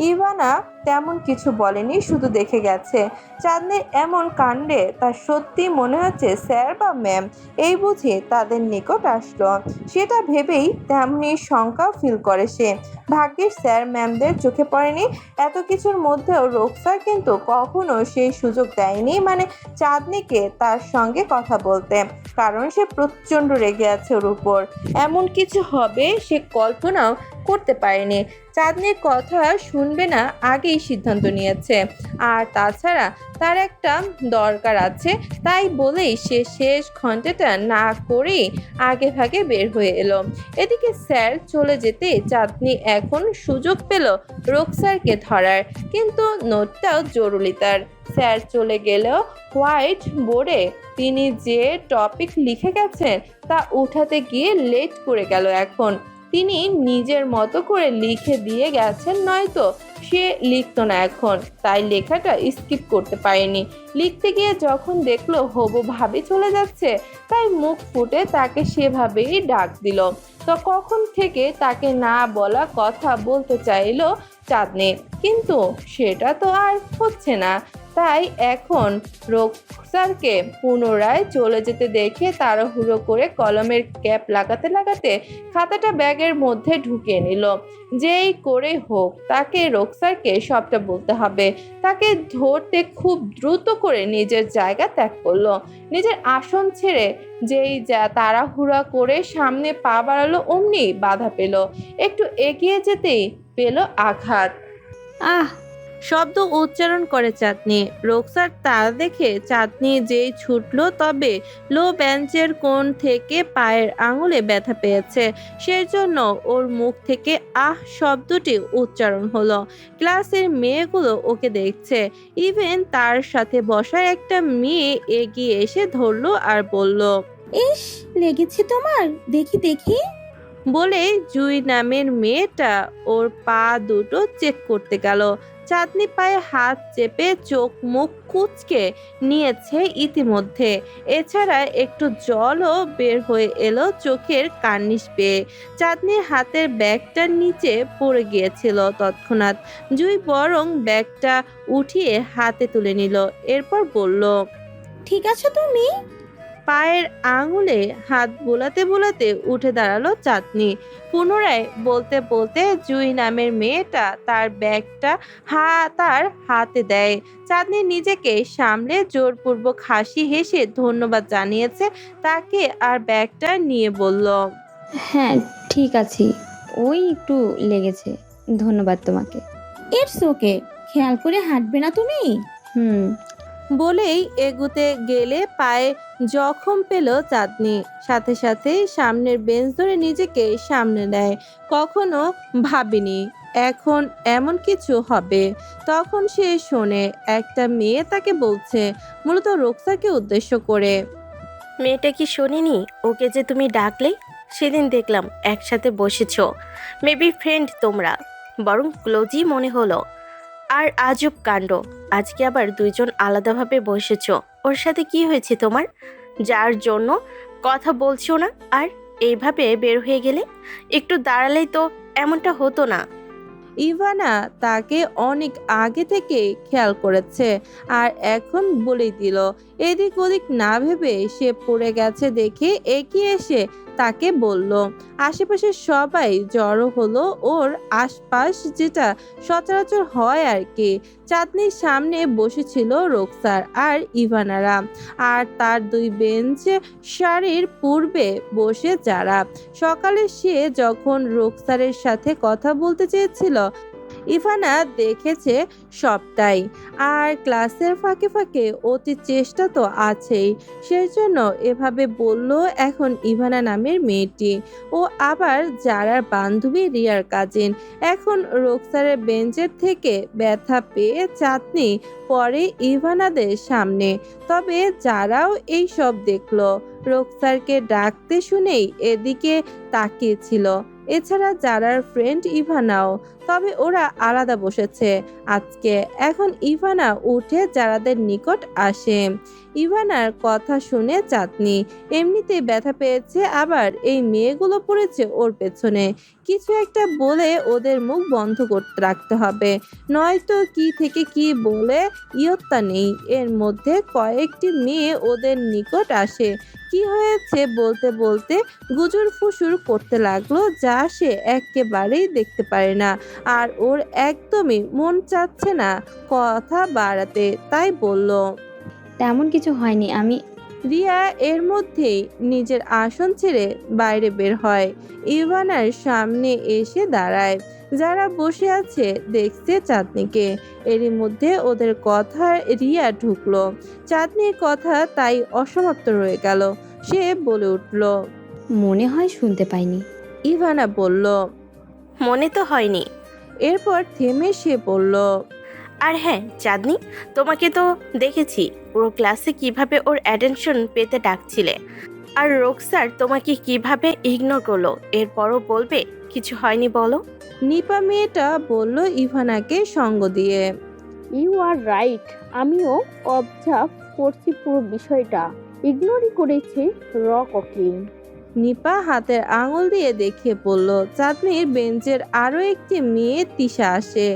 ইভানা তেমন কিছু বলেনি, শুধু দেখে গেছে। চাঁদনির এমন কাণ্ডে তার সত্যি মনে হচ্ছে স্যার বা ম্যাম এই বুঝি তাদের নিকট আসলো। সেটা ভেবেই তেমনি শঙ্কা ফিল করে সে। ভাগ্যের স্যার ম্যামদের চোখে পড়েনি। এত কিছুর মধ্যেও রোকসার কিন্তু কখনো সেই সুযোগ দেয়নি, মানে চাঁদনিকে তার সঙ্গে কথা বলতে, কারণ সে প্রচণ্ড রেগে আছে ওর উপর। এমন কিছু হবে সে কল্পনাও করতে পারেনি। চাঁদনির কথা শুনবে না আগেই সিদ্ধান্ত নিয়েছে, আর তাছাড়া তার একটা দরকার আছে, তাই বলেই সে শেষ ঘন্টাটা না করেই আগে ভাগে বের হয়ে এলো। এদিকে স্যার চলে যেতে চাঁদনি এখন সুযোগ পেল রোকসারকে ধরার, কিন্তু নোটটাও জরুরি তার। স্যার চলে গেলেও হোয়াইট বোর্ডে তিনি যে টপিক লিখে গেছেন তা উঠাতে গিয়ে লেট করে গেল। এখন তিনি নিজের মতো করে লিখে দিয়ে গেছেন, নয়তো সে লিখতো না এখন, তাই লেখাটা স্কিপ করতে পারেনি। লিখতে গিয়ে যখন দেখলো হবু ভাবি চলে যাচ্ছে, তাই মুখ ফুটে তাকে সেভাবেই ডাক দিল। তো কখন থেকে তাকে না বলা কথা বলতে চাইলো চাঁদনি, কিন্তু সেটা তো আর হচ্ছে না। তাই এখন রোকসারকে পুনরায় চলে যেতে দেখে তাড়াহুড়ো করে কলমের ক্যাপ লাগাতে লাগাতে খাতাটা ব্যাগের মধ্যে ঢুকিয়ে নিল। যেই করে হোক তাকে রোকসারকে সবটা বলতে হবে। তাকে ধরতে খুব দ্রুত করে নিজের জায়গা ত্যাগ করলো। নিজের আসন ছেড়ে যেই যা তাড়াহুড়া করে সামনে পা বাড়ালো, অমনি বাধা পেল। একটু এগিয়ে যেতেই পেল আঘাত। আহ! শব্দ উচ্চারণ করে চাঁদনি। রোকসার তা দেখে চাঁদনি যেই ছুটল, তবে লো বেঞ্চের কোণ থেকে পায়ের আঙুলে ব্যথা পেয়েছে, সেজন্য ওর মুখ থেকে আহ শব্দটি উচ্চারণ হলো। ক্লাসের মেয়েগুলো ওকে দেখছে। ইভেন তার সাথে বসা একটা মেয়ে এগিয়ে এসে ধরলো আর বলল, ইস, লেগেছে তোমার, দেখি দেখি। বলে জুই নামের মেয়েটা ওর পা দুটো চেক করতে গেল। চাঁদনি পায়ে হাত চেপে চোখ মুখ কুঁচকে নিয়েছে ইতিমধ্যে। এছাড়া একটু জলও বের হয়ে এলো চোখের কার্নিশ পেয়ে। চাঁদনির হাতের ব্যাগটার নিচে পড়ে গিয়েছিল তৎক্ষণাৎ। জুই বরং ব্যাগটা উঠিয়ে হাতে তুলে নিল, এরপর বলল, ঠিক আছে তুমি? পায়ের আঙুলে হাত বোলাতে বোলাতে উঠে দাঁড়ালো চাঁদনি। পুনরায় বলতে বলতে জুই নামের মেয়েটা তার ব্যাগটা তার হাতে দেয়। চাঁদনি নিজেকে সামলে জোরপূর্বক হাসি হেসে ধন্যবাদ জানিয়েছে তাকে, আর ব্যাগটা নিয়ে বলল, হ্যাঁ ঠিক আছে, ওই একটু লেগেছে, ধন্যবাদ তোমাকে। ইটস ওকে, খেয়াল করে হাঁটবে না তুমি? হুম। বলেই এগুতে গেলে পায়ে জখম পেল চাঁদনি। সাথে সাথে সামনের বেঞ্চ ধরে নিজেকে সামনে নেয়। কখনো ভাবেনি এখন এমন কিছু হবে। তখন সে শোনে একটা মেয়ে তাকে বলছে, মূলত রোকসাকে উদ্দেশ্য করে, মেয়েটা কি শোনেনি ওকে যে তুমি ডাকলে? সেদিন দেখলাম একসাথে বসেছ, মেবি ফ্রেন্ড তোমরা, বরং ক্লোজই মনে হলো। আর আজব কাণ্ড, আজকে আবার দুইজন আলাদাভাবে বসেছ। ওর সাথে কি হয়েছে তোমার, যার জন্য কথা বলছো না আর এইভাবে বের হয়ে গেলে? একটু দাঁড়ালেই তো এমনটা হতো না। ইভানা তাকে অনেক আগে থেকে খেয়াল করেছে আর এখন বলেই দিল। এদিক ওদিক না ভেবে সে পড়ে গেছে দেখে এগিয়ে এসে তাকে বলল। আশেপাশে সবাই জড়ো হলো ওর আশপাশ, যেটা সচরাচর হয় আর কি। চাঁদনির সামনে বসেছিল রোকসার আর ইভানারা, আর তার দুই বেঞ্চ সারির পূর্বে বসে যারা। সকালে সে যখন রোকসারের সাথে কথা বলতে চেয়েছিল, ইভানা দেখেছে সবটাই। আর ক্লাসের ফাঁকে ফাঁকে অতি চেষ্টা তো আছেই, সেজন্য এভাবে বলল এখন ইভানা নামের মেয়েটি। ও আবার যারার বান্ধবী রিয়ার কাজিন। এখন রোকসারের বেঞ্চের থেকে ব্যথা পেয়ে চাঁদনি পরে ইভানাদের সামনে। তবে যারাও এই সব দেখলো, রোকসারকে ডাকতে শুনেই এদিকে তাকিয়েছিল। এছাড়া যারার ফ্রেন্ড ইভানাও, তবে ওরা আলাদা বসেছে আজকে। এখন ইভানা উঠে যারাদের নিকট আসে। ইভানার কথা শুনে চাঁদনি এমনিতেই ব্যথা পেয়েছে, আবার এই মেয়েগুলো পড়েছে ওর পেছনে। কিছু একটা বলে ওদের মুখ বন্ধ করতে রাখতে হবে, নয়তো কি থেকে কি বলে ইয়ত্তা নেই। এর মধ্যে কয়েকটি মেয়ে ওদের নিকট আসে। কি হয়েছে বলতে বলতে গুজুর ফুসুর করতে লাগলো, যা সে একেবারেই দেখতে পারে না। আর ওর একদমই মন চাচ্ছে না কথা বাড়াতে, তাই বলল, তেমন কিছু হয়নি, আমি। রিয়া এর মধ্যেই নিজের আসন ছেড়ে বাইরে বের হয়, ইভানার সামনে এসে দাঁড়ায়। যারা বসে আছে দেখছে চাঁদনিকে। এরই মধ্যে ওদের কথা রিয়া ঢুকলো। চাঁদনির কথা তাই অসমাপ্ত রয়ে গেল। সে বলে উঠল, মনে হয় শুনতে পাইনি। ইভানা বলল, মনে তো হয়নি। এরপর থেমে সে বলল, আর হ্যাঁ চাঁদনি, তোমাকে তো দেখেছি পুরো ক্লাসে কিভাবে ওর অ্যাটেনশন পেতে ডাকছিলে, আর রোকসার তোমাকে কিভাবে ইগনোর করলো। এরপরও বলবে কিছু হয়নি বলো। নিপা মেয়েটা বলল ইভানাকে সঙ্গ দিয়ে। ইউ আর রাইট, আমিও অবজার্ভ করছি পুরো বিষয়টা, ইগনোরই করেছে ওকে। নিপা হাতের আঙুল দিয়ে দেখিয়ে বলল। চাঁদনির বেঞ্চের আরো একটি মেয়ে তিশা আসে,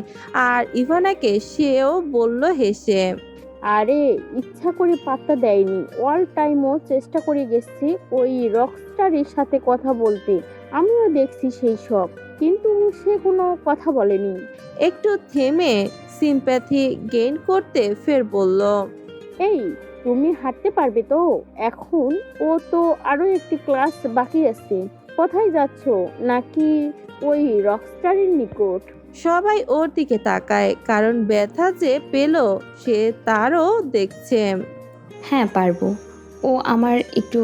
আর ইভানাকে সেও বলল হেসে, আরে ইচ্ছা করে পাত্তা দেয়নি, অল টাইমও চেষ্টা করে গেছি ওই রকস্টারের সাথে কথা বলতে, আমিও দেখছি সেই সব, কিন্তু সে কোনো কথা বলেনি। একটু থেমে সিম্প্যাথি গেইন করতে ফের বলল, এই তুমি হাঁটতে পারবে তো এখন? ও তো আরো একটি ক্লাস বাকি আছে। কোথায় যাচ্ছ? নাকি ওই রকস্টারের নিকট? সবাই ওর দিকে তাকায়, কারণ ব্যথা যে পেল সে তারও দেখছে। হ্যাঁ পারবো, ও আমার একটু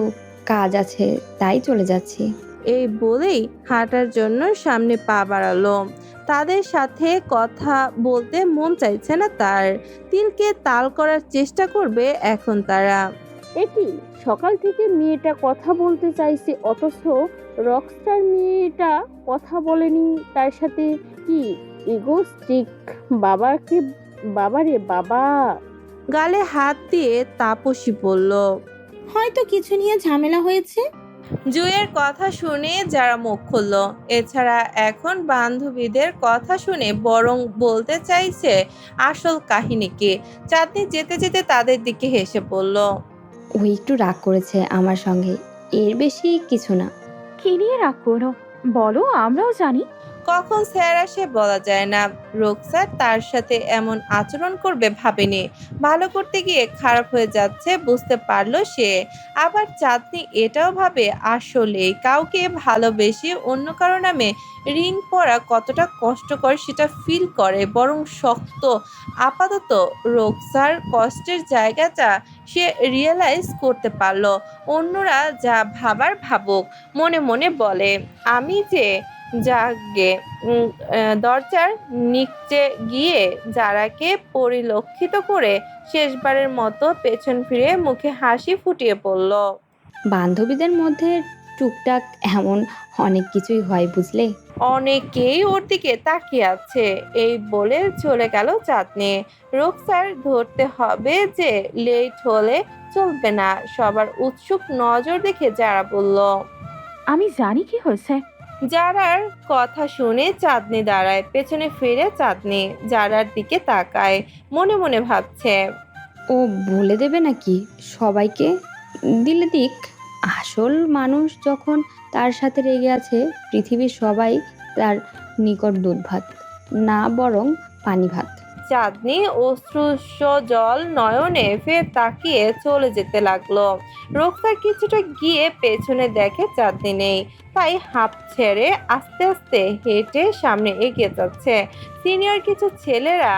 কাজ আছে তাই চলে যাচ্ছি। এই বলেই হাঁটার জন্য সামনে পা বাড়ালো। তাদের সাথে কথা বলতে মন চাইছে না তার। তিলকে তাল করার চেষ্টা করবে এখন তারা। একই সকাল থেকে মেয়েটা কথা বলতে চাইছে, অথচ রকস্টার মেয়েটা কথা বলেনি তার সাথে। কি ইগোস্টিক! বাবারে বাবা! গালে হাত দিয়ে তাপসী বলল। হয়তো কিছু নিয়ে ঝামেলা হয়েছে। জুয়ের কথা শুনে যারা মুখ খুলল। এছাড়া এখন বান্ধবীদের কথা শুনে বরং বলতে চাইছে আসল কাহিনী কি। চাঁদনি যেতে যেতে তাদের দিকে হেসে বলল, ও একটু রাগ করেছে আমার সঙ্গে, এর বেশি কিছু না। কি নিয়ে রাগ করো বলো, আমরাও জানি। কখন স্যার আসে বলা যায় না। রোকসার তার সাথে এমন আচরণ করবে ভাবেনি। ভালো করতে গিয়ে খারাপ হয়ে যাচ্ছে বুঝতে পারলো সে। আবার চাঁদনি এটাও ভাবে আসলে কাউকে ভালোবেসে অন্য কারো নামে রিং পরা কতটা কষ্টকর সেটা ফিল করে, বরং শক্ত। আপাতত রোকসার কষ্টের জায়গাটা সে রিয়েলাইজ করতে পারলো। অন্যরা যা ভাবার ভাবুক, মনে মনে বলে আমি যে জাগে দরজার নিচে গিয়ে যারাকে পরিলক্ষিত করে শেষবারের মতো পেছন ফিরে মুখে হাসি ফুটিয়ে পড়ল। বান্ধবীদের মধ্যে টুকটাক এমন অনেক কিছুই হয় বুঝলে। অনেকেই ওর দিকে তাকিয়ে আছে এই বলে চলে গেল চাঁদনি। রোকসার ধরতে হবে যে লেট হলে চলবে না। সবার উৎসুক নজর দেখে যারা বলল, আমি জানি কি হয়েছে। যারার কথা শুনে চাঁদনি দাঁড়ায়, পেছনে ফিরে চাঁদনি যারার দিকে তাকায়, মনে মনে ভাবছে ও বলে দেবে নাকি সবাইকে? দিলে দিক, আসল মানুষ যখন তার সাথে রেগে আছে পৃথিবীর সবাই তার নিকট দুধ ভাত না, বরং পানি ভাত। চাঁদনি অশ্রুসজল নয়নে ফের তাকিয়ে চলে যেতে লাগলো। রোকসার কিছুটা গিয়ে পেছনে দেখে চাঁদনি নেই, তাই হাঁপ ছেড়ে আস্তে আস্তে হেঁটে সামনে এগিয়ে যাচ্ছে। সিনিয়র কিছু ছেলেরা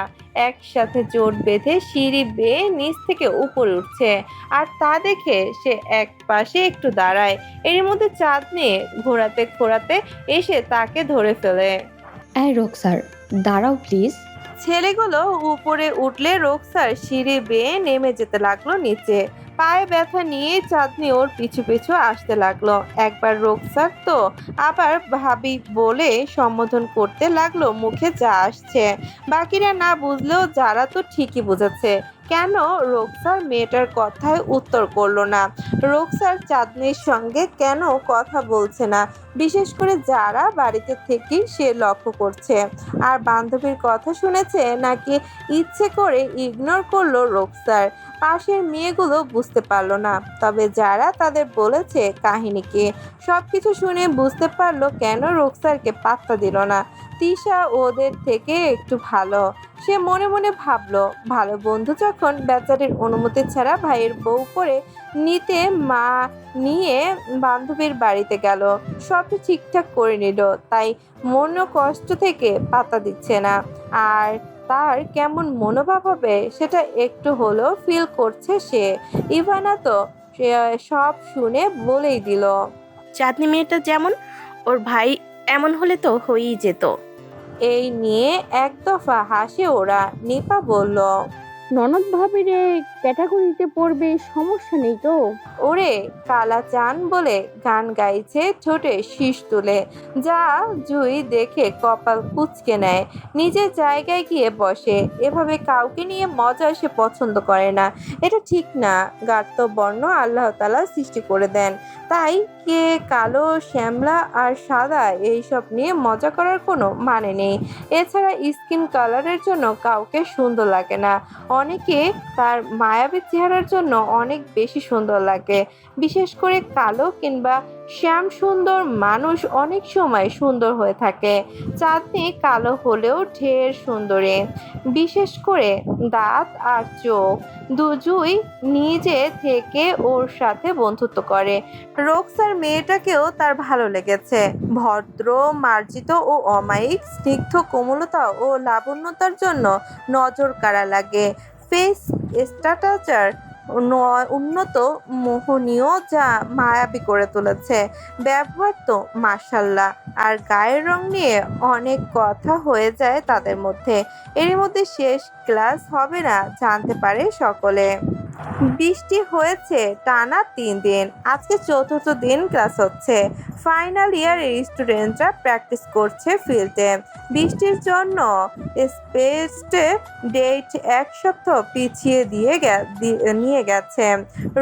একসাথে জোট বেঁধে সিঁড়ি বেয়ে নিচ থেকে উপরে উঠছে, আর তা দেখে সে এক পাশে একটু দাঁড়ায়। এর মধ্যে চাঁদনি ঘোরাতে ঘোরাতে এসে তাকে ধরে ফেলে। এই রোকসার, দাঁড়াও প্লিজ। ছেলেগুলো উপরে উঠলে রোকসার সিঁড়ি বেয়ে নেমে যেতে লাগলো নিচে। পায়ে ব্যথা নিয়ে চাঁদনি ওর পিছু পিছু আসতে লাগলো। একবার রোকসার তো আবার ভাবি বলে সম্বোধন করতে লাগলো মুখে যা আসছে। বাকিরা না বুঝলেও যারা তো ঠিকই বুঝেছে। কেন রোকসার মেয়েটার কথায় উত্তর করলো না? রোকসার চাঁদনির সঙ্গে কেন কথা বলছে না? বিশেষ করে যারা বাড়িতে থেকেই সে লক্ষ্য করছে। আর বান্ধবীর কথা শুনেছে নাকি ইচ্ছে করে ইগনোর করলো রোকসার? পাশের মেয়েগুলো বুঝতে পারলো না, তবে যারা তাদের বলেছে কাহিনীকে সবকিছু শুনে বুঝতে পারলো কেন রোকসারকে পাত্তা দিল না। তিশা ওদের থেকে একটু ভালো, সে মনে মনে ভাবলো। ভালো বন্ধু যখন বেচারির অনুমতি ছাড়া ভাইয়ের বউ করে নিতে মা নিয়ে বান্ধবীর বাড়িতে গেল, সব ঠিকঠাক করে নিল, তাই মন কষ্ট থেকে পাত্তা দিচ্ছে না। আর তার কেমন মনোভাব হবে সেটা একটু হলেও ফিল করছে সে। ইভানা তো সব শুনে বলেই দিল, চাঁদনি মেয়েটা যেমন ওর ভাই এমন হলে তো হয়েই যেত। এই নিয়ে এক দফা হাসে ওরা। নিপা বলল, ননদ ভাবিরে ক্যাটাগরিতে পড়বে, সমস্যা নেই তো। ওরে কালা চান বলে গান গাইছে ঠোঁটে শীষ তুলে। যা জুই দেখে কপাল কুঁচকে নেয়, নিজের জায়গায় গিয়ে বসে। এভাবে কাউকে নিয়ে মজা সে পছন্দ করে না, এটা ঠিক না। গাঢ় বর্ণ আল্লাহ তাআলা সৃষ্টি করে দেন, তাই কে কালো, শ্যামলা আর সাদা এইসব নিয়ে মজা করার কোনো মানে নেই। এছাড়া স্কিন কালারের জন্য কাউকে সুন্দর লাগে না, অনেকে তার মায়াবী চেহারার জন্য অনেক বেশি সুন্দর লাগে। বিশেষ করে কালো কিংবা শ্যাম সুন্দর মানুষ অনেক সময় সুন্দর হয়ে থাকে। চাঁদনি কালো হলেও ঢের সুন্দরী, বিশেষ করে দাঁত আর চোখ দুজুই নিজে থেকে ওর সাথে বন্ধুত্ব করে। রোকসার মেয়েটাকেও তার ভালো লেগেছে। ভদ্র, মার্জিত ও অমায়িক, স্নিগ্ধ কোমলতা ও লাবণ্যতার জন্য নজর কাড়া লাগে। ফেস স্ট্রাকচার উন্নত, মোহনীয়, যা মায়াবী করে তুলেছে। ব্যবহার তো মাশাল্লাহ। আর গায়ের রং নিয়ে অনেক কথা হয়ে যায় তাদের মধ্যে। এর মধ্যে শেষ ক্লাস হবে না জানতে পারে সকলে। বৃষ্টি হয়েছে টানা 3 দিন। আজকে 4র্থ দিন ক্লাস হচ্ছে। ফাইনাল ইয়ারের স্টুডেন্টরা প্র্যাকটিস করছে ফিল্ডে। বৃষ্টির জন্য স্পেসড ডেট 1 সপ্তাহ পিছিয়ে নিয়ে গেছে।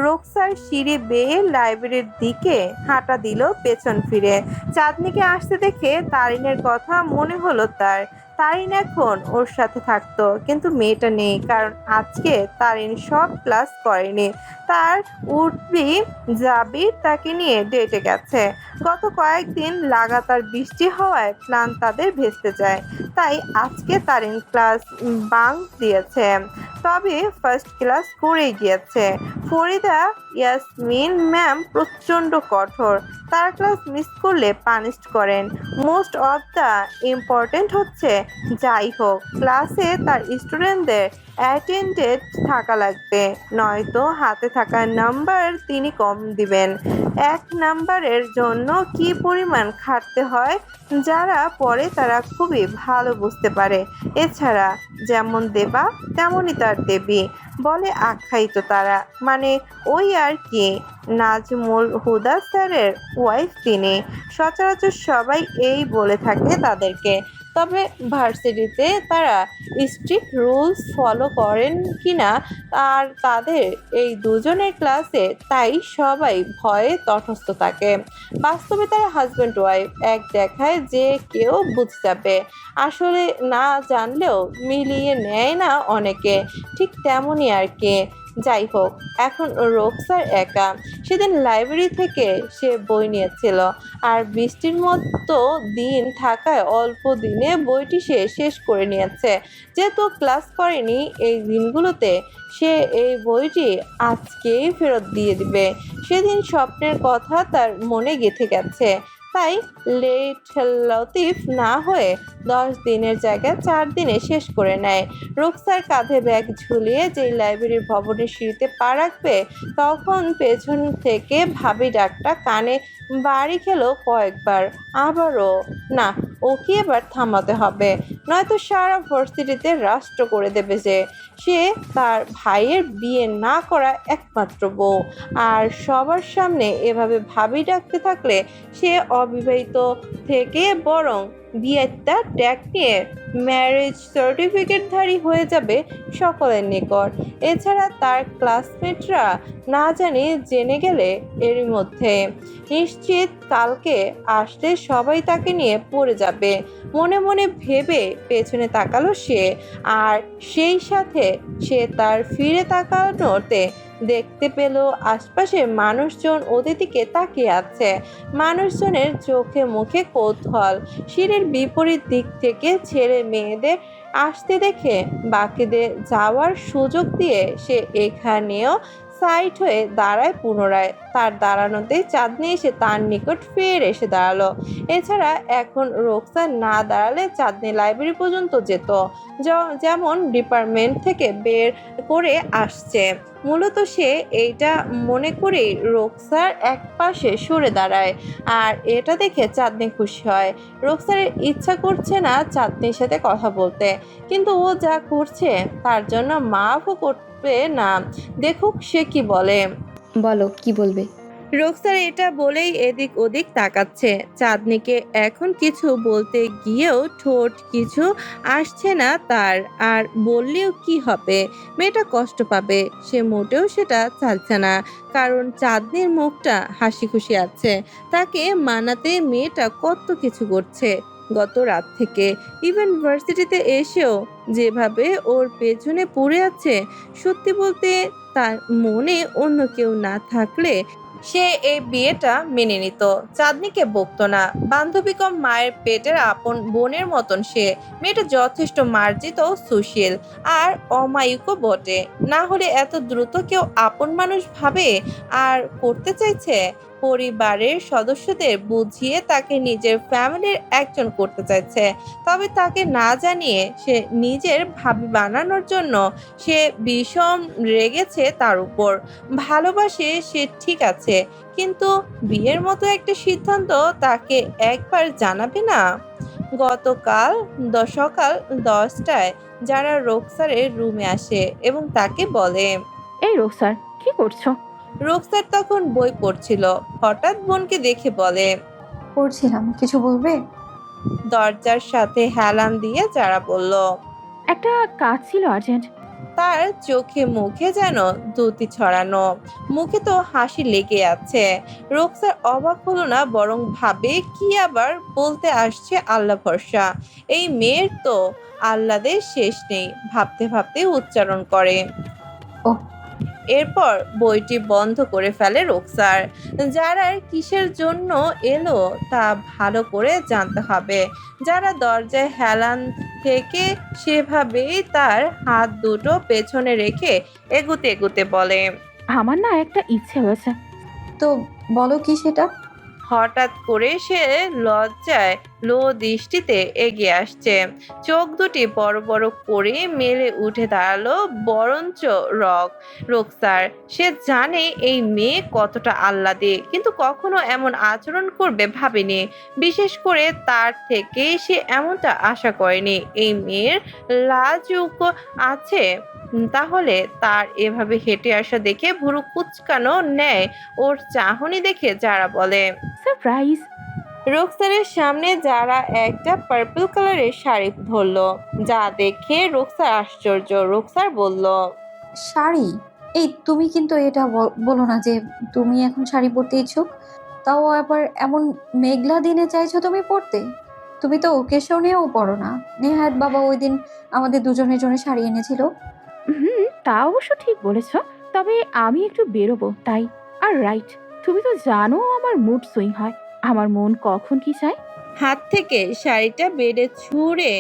রোকসার সিঁড়ি বেয়ে লাইব্রেরির দিকে হাঁটা দিল পেছন ফিরে। চাঁদনিকে আসতে দেখে তারিনের কথা মনে হলো তার। তারিন এখন ওর সাথে থাকতো, কিন্তু মেয়েটা নেই, কারণ আজকে তারিন সব ক্লাস করেনি। তার উঠবি জাবির তাকে নিয়ে ডেটে গেছে। গত কয়েকদিন লাগাতার বৃষ্টি হওয়ায় প্ল্যান তাদের ভেস্তে যায়। তাই আজকে তারিন ক্লাস বাঙ্ক দিয়েছে, তবে ফার্স্ট ক্লাস করেই গিয়েছে। ফরিদা ইয়াসমিন ম্যাম প্রচণ্ড কঠোর। তার ক্লাস মিস করলে পানিশ করেন। মোস্ট অফ দ্য ইম্পর্টেন্ট হচ্ছে, যাই হোক ক্লাসে তার স্টুডেন্টদের অ্যাটেন্ডেড থাকা লাগবে, নয়তো হাতে থাকা নাম্বার তিনি কম দিবেন। 1 নাম্বারের জন্য কি পরিমাণ খাটতে হয় যারা পড়ে তারা খুবই ভালো বুঝতে পারে। এছাড়া যেমন দেবা তেমনই তার দেবী বলে আখ্যায়িত তারা, মানে ওই আর কি। নাজমুল হুদা স্যারের ওয়াইফ তিনি। সচরাচর সবাই এই বলে থাকে তাদেরকে। তবে ভার্সিটিতে তারা স্ট্রিক্ট রুলস ফলো করেন কিনা আর তাদের এই দুজনের ক্লাসে, তাই সবাই ভয়ে তটস্থ থাকে। বাস্তবে তারা হাজব্যান্ড ওয়াইফ, এক দেখায় যে কেউ বুঝে যাবে। আসলে না জানলেও মিলিয়ে নেয় না অনেকে, ঠিক তেমনই আর কি। যাই হোক, এখন রোকসার একা। সেদিন লাইব্রেরি থেকে সে বই নিয়েছিল, আর বৃষ্টির মতো দিন থাকায় অল্প দিনে বইটি সে শেষ করে নিয়েছে। যেহেতু ক্লাস করেনি এই দিনগুলোতে, সে এই বইটি আজকেই ফেরত দিয়ে দিবে। সেদিন স্বপ্নের কথা তার মনে গেঁথে গেছে, তাই লেট লতিফ না হয়ে 10 দিনের জায়গায় 4 দিনে শেষ করে নেয়। রোকসার কাঁধে ব্যাগ ঝুলিয়ে যেই লাইব্রেরির ভবনের সিঁড়িতে পা রাখবে, তখন পেছন থেকে ভাবি ডাকটা কানে বাড়ি খেলো কয়েকবার। আবারও না, ওকে এবার থামাতে হবে, নয়তো সারা ভার্সিটিতে রাষ্ট্র করে দেবে যে সে তার ভাইয়ের বিয়ে না করা একমাত্র বউ। আর সবার সামনে এভাবে ভাবি ডাকতে থাকলে সে অবিবাহিত থেকে বরং বিয়েটা ট্যাগ নিয়ে ম্যারেজ সার্টিফিকেটধারী হয়ে যাবে সকলের নিকট। এছাড়া তার ক্লাসমেটরা না জানি জেনে গেলে এর মধ্যে নিশ্চিত কালকে আসলে সবাই তাকে নিয়ে পড়ে যাবে। মনে মনে ভেবে পেছনে তাকালো সে, আর সেই সাথে সে তার ফিরে তাকানোতে দেখতে পেল আশপাশে মানুষজন ওদের দিকে তাকিয়ে আছে। মানুষজনের চোখে মুখে কৌতূহল। সিঁড়ির বিপরীত দিক থেকে ছেলে মেয়েদের আসতে দেখে বাকিদের যাওয়ার সুযোগ দিয়ে সে এখানেও সাইড হয়ে দাঁড়ায় পুনরায়। তার দাঁড়ানোতেই চাঁদনি এসে তার নিকট ফের এসে দাঁড়ালো। এছাড়া এখন রোকসা না দাঁড়ালে চাঁদনি লাইব্রেরি পর্যন্ত যেত, যেমন ডিপার্টমেন্ট থেকে বের করে আসছে। মূলত সে এইটা মনে করেই রোকসার এক পাশে সরে দাঁড়ায়, আর এটা দেখে চাঁদনি খুশি হয়। রোকসারের ইচ্ছা করছে না চাঁদনির সাথে কথা বলতে, কিন্তু ও যা করছে তার জন্য মাফও করবে না। দেখুক সে কি বলে। বলো, কি বলবে? রোকসার এটা বলেই এদিক ওদিক তাকাচ্ছে। চাঁদনিকে এখন কিছু বলতে গিয়েও ঠোঁট কিছু আসছে না তার, আর বললেও কি হবে, মেয়েটা কষ্ট পাবে। সে মোটেও সেটা চাইছে না, কারণ চাঁদনির মুখটা হাসি খুশি আছে। তাকে মানাতে মেয়েটা কত কিছু করছে গত রাত থেকে। ইউনিভার্সিটিতে এসেও যেভাবে ওর পেছনে পড়ে আছে, সত্যি বলতে তার মনে অন্য কেউ না থাকলে সে এই বিয়েটা মেনে নিত, চাঁদনিকে বকতো না। বান্ধবী কম মায়ের পেটের আপন বোনের মতন সে। মেয়েটা যথেষ্ট মার্জিত, সুশীল আর অমায়িকও বটে। না হলে এত দ্রুত কেউ আপন মানুষ ভাবে আর করতে চাইছে। পরিবারের সদস্যদের বুঝিয়ে তাকে নিজের ফ্যামিলির একজন করতে চাইছে, তবে তাকে না জানিয়ে সে নিজের ভাবি বানানোর জন্য সে ভীষণ রেগেছে তার উপর। ভালোবাসে সে, ঠিক আছে, কিন্তু বিয়ের মতো একটা সিদ্ধান্ত তাকে একবার জানাবে না? গতকাল সকাল 10টায় যারা রোকসারের রুমে আসে এবং তাকে বলে, এই রোকসার, কি করছো? রোকসার তখন বই পড়ছিল। হঠাৎ বোনকে দেখে বলে, পড়ছিলাম, কিছু বলবে? দরজার সাথে হেলান দিয়ে যারা বলল, একটা কাজ ছিল আর্জেন্ট। তার চোখে মুখে যেন দ্যুতি ছড়ানো, মুখে তো হাসি লেগে আছে। রোকসার অবাক হলো না, বরং ভাবে কি আবার বলতে আসছে আল্লাহ ভরসা। এই মেয়ের তো আহ্লাদের শেষ নেই। ভাবতে ভাবতে উচ্চারণ করে, এরপর বইটি বন্ধ করে ফেলে রোকসার। যারা কিসের জন্য এলো তা ভালো করে জানতে হবে। যারা দরজায় হেলান থেকে সেভাবেই তার হাত দুটো পেছনে রেখে এগুতে এগুতে বলে, আমার না একটা ইচ্ছে হয়েছে। তো বলো কি সেটা? হঠাৎ করে সে লজ্জায় লো দৃষ্টিতে এগিয়ে আসছে। চোখ দুটি বড় বড় করে মেলে উঠে দাঁড়ালো বরঞ্চ রোকসার। সে জানে এই মেয়ে কতটা আহ্লাদে, কিন্তু কখনো এমন আচরণ করবে ভাবেনি। বিশেষ করে তার থেকে সে এমনটা আশা করেনি। এই মেয়ের লাজুক আছে, তাহলে তার এভাবে হেঁটে আসা দেখে ভুরু কুচকানো নেয় ওর চাহনি দেখে যারা বলে, সারপ্রাইজ। রোকসারের সামনে যারা একটা পার্পল কালারের শাড়ি ধরলো, যা দেখে রোকসার আশ্চর্য। রোকসার বলল, শাড়ি? এই তুমি কিন্তু এটা বলো না যে তুমি এখন শাড়ি পরতে ইচ্ছুক, তাও আবার এমন মেঘলা দিনে চাইছো তুমি পরতে। তুমি তো ওকেশনেও পরো না। নেহাত বাবা ওই দিন আমাদের দুজনের জন্য শাড়ি এনেছিল। তা অবশ্য ঠিক বলেছ, তবে আমি একটু বেরোবো তাই। আর রাইট, তুমি তো জানো আমার মুড সুইং হয়, আমার মন কখন কি চায়। হাত থেকে শাড়িটা বেড়ে ছুঁড়ে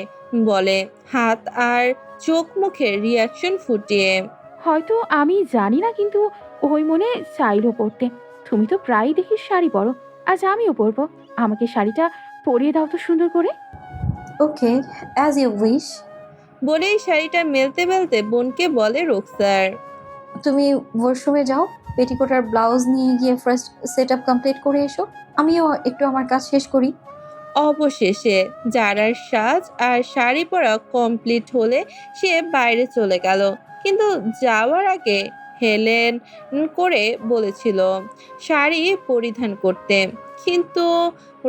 বলে, হাত আর চোখ মুখের রিয়াকশন ফুটিয়ে, হয়তো আমি জানি না, কিন্তু ওই মনে চাইলো পরতে। তুমি তো প্রায় দেখি শাড়ি পরো, আজ আমিও পরবো। আমাকে শাড়িটা পরিয়ে দাও তো সুন্দর করে। ওকে, অ্যাজ ইউ উইশ। বলেই শাড়িটা মেলতে মেলতে বোনকে বলে রোকসার, তুমি ওয়াশরুমে যাও, পেটিকোট আর ব্লাউজ নিয়ে গিয়ে ফার্স্ট সেট আপ কমপ্লিট করে এসো। আমিও একটু আমার কাজ শেষ করি। অবশেষে যারার সাজ আর শাড়ি পরা কমপ্লিট হলে সে বাইরে চলে গেল, কিন্তু যাওয়ার আগে হেলেন করে বলেছিল শাড়ি পরিধান করতে, কিন্তু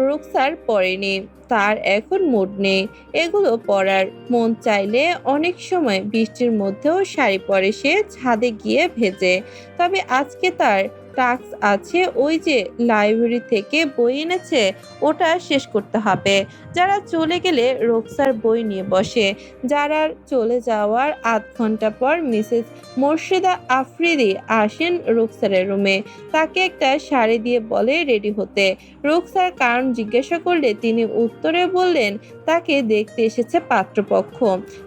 রুকসার পরেনি। তার এখন মুড নেই এগুলো পরার। মন চাইলে অনেক সময় বৃষ্টির মধ্যেও শাড়ি পরে সে ছাদে গিয়ে ভেজে। তবে আজকে তার টাস্ক আছে, ওই যে লাইব্রেরি থেকে বই এনেছে ওটা শেষ করতে হবে। যারা চলে গেলে রোকসার বই নিয়ে বসে। যারা চলে যাওয়ার আধ ঘন্টা পর মিসেস মোর্শেদা আফ্রিদি আসেন রোকসারের রুমে। তাকে একটা শাড়ি দিয়ে বলে রেডি হতে। রোকসার কারণ জিজ্ঞাসা করলে তিনি উত্তরে বললেন তাকে দেখতে এসেছে পাত্রপক্ষ।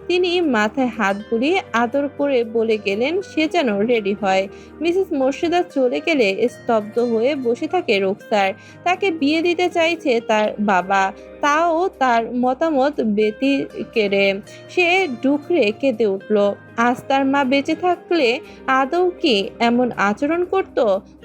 তিনি মাথায় হাত বুলিয়ে আদর করে বলে গেলেন সে যেন রেডি হয়। মিসেস মোর্শেদা চলে গেলে স্তব্ধ হয়ে বসে থাকে রোকসার। তাকে বিয়ে দিতে চাইছে তার বাবা, তাও তার মতামত ব্যতিকেরে। সে ডুকরে কেঁদে উঠল। আজ তার মা বেঁচে থাকলে আদৌ কি এমন আচরণ করত?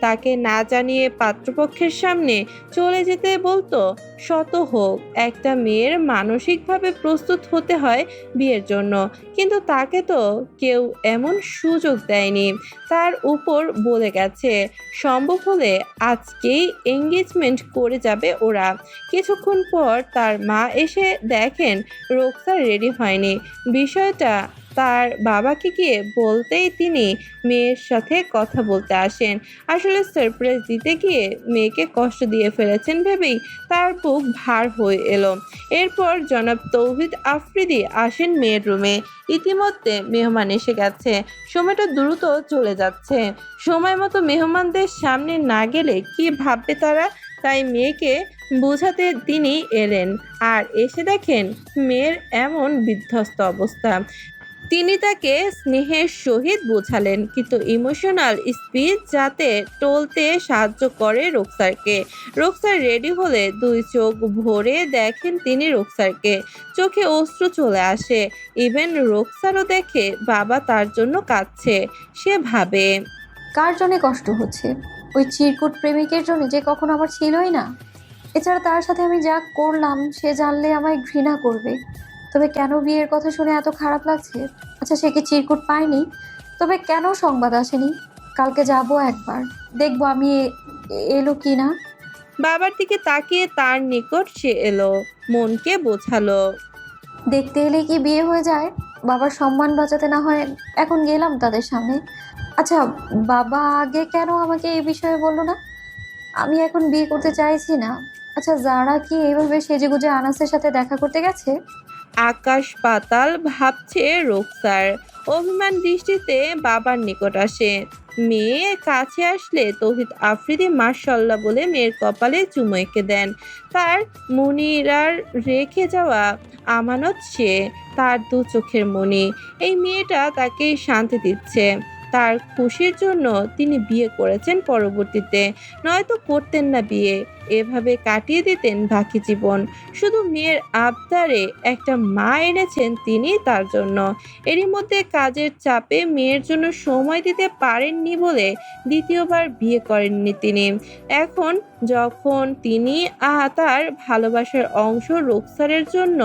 তাকে না জানিয়ে পাত্রপক্ষের সামনে চলে যেতে বলতো? শত হোক, একটা মেয়ের মানসিকভাবে প্রস্তুত হতে হয় বিয়ের জন্য, কিন্তু তাকে তো কেউ এমন সুযোগ দেয়নি। তার উপর বলে গেছে সম্ভব হলে আজকেই এঙ্গেজমেন্ট করে যাবে ওরা। কিছুক্ষণ পর তার মা এসে দেখেন রোকসার রেডি হয়নি। বিষয়টা তার বাবাকে গিয়ে বলতেই তিনি মেয়ের সাথে কথা বলতে আসেন। আসলে সারপ্রাইজ দিতে গিয়ে মেয়েকে কষ্ট দিয়ে ফেলেছেন ভেবেই তার বুক ভার হয়ে এলো। এরপর জনাব তৌহিদ আফ্রিদি আসেন মেয়ের রুমে। ইতিমধ্যে মেহমান এসে গেছে। সময়টা দ্রুত চলে যাচ্ছে। সময় মতো মেহমানদের সামনে না গেলে কি ভাববে তারা, তাই মেয়েকে বোঝাতে তিনি এলেন। আর এসে দেখেন মেয়ের এমন বিধ্বস্ত অবস্থা। তিনি তাকে স্নেহের সহিত বোঝালেন, কিন্তু ইমোশনাল স্পিচ যাতে টলতে সাহায্য করে রুকসারকে। রুকসার রেডি হলে দুই চোখ ভরে দেখেন তিনি রুকসারকে। চোখে অশ্রু চলে আসে। ইভেন রুকসারও দেখে বাবা তার জন্য কাঁদছে। সে ভাবে, কার জন্য কষ্ট হচ্ছে? ওই চিরকুট প্রেমিকের জন্য যে কখনো আমার ছিলই না। এছাড়া তার সাথে আমি যা করলাম সে জানলে আমায় ঘৃণা করবে। তবে কেন বিয়ের কথা শুনে এত খারাপ লাগছে? আচ্ছা, সে কি চিরকুট পায়নি? তবে কেন সংবাদ আসেনি? কালকে যাব একবার, দেখবো আমি এলো কি না। বাবার দিকে তাকিয়ে তার নিকট সে এলো, মনকে বোঝালো। দেখতে এলে কি বিয়ে হয়ে যায়? বাবার সম্মান বাঁচাতে না হয় এখন গেলাম তাদের সামনে। আচ্ছা, বাবা আগে কেন আমাকে এই বিষয়ে বললো না? আমি এখন বিয়ে করতে চাইছি না। আচ্ছা, যারা কি এইভাবে সেজেগুজে আনাসের সাথে দেখা করতে গেছে? আকাশ পাতাল ভাবছে রুকসার। অভিমান দৃষ্টিতে বাবার নিকট আসে। মেয়ে কাছে আসলে তৌহিদ আফ্রিদি মাশাআল্লাহ বলে মেয়ের কপালে চুমু এঁকে দেন। তার মুনিরার রেখে যাওয়া আমানত সে, তার দু চোখের মণি। এই মেয়েটা তাকে শান্তি দিচ্ছে। তার খুশির জন্য তিনি বিয়ে করেছেন পরবর্তীতে, নয়তো করতেন না বিয়ে। এভাবে কাটিয়ে দিতেন বাকি জীবন। শুধু মেয়ের আবদারে একটা মা এনেছেন তিনি তার জন্য। এরই মধ্যে কাজের চাপে মেয়ের জন্য সময় দিতে পারেননি বলে দ্বিতীয়বার বিয়ে করেননি তিনি। এখন যখন তিনি তার ভালোবাসার অংশ রুকসারের জন্য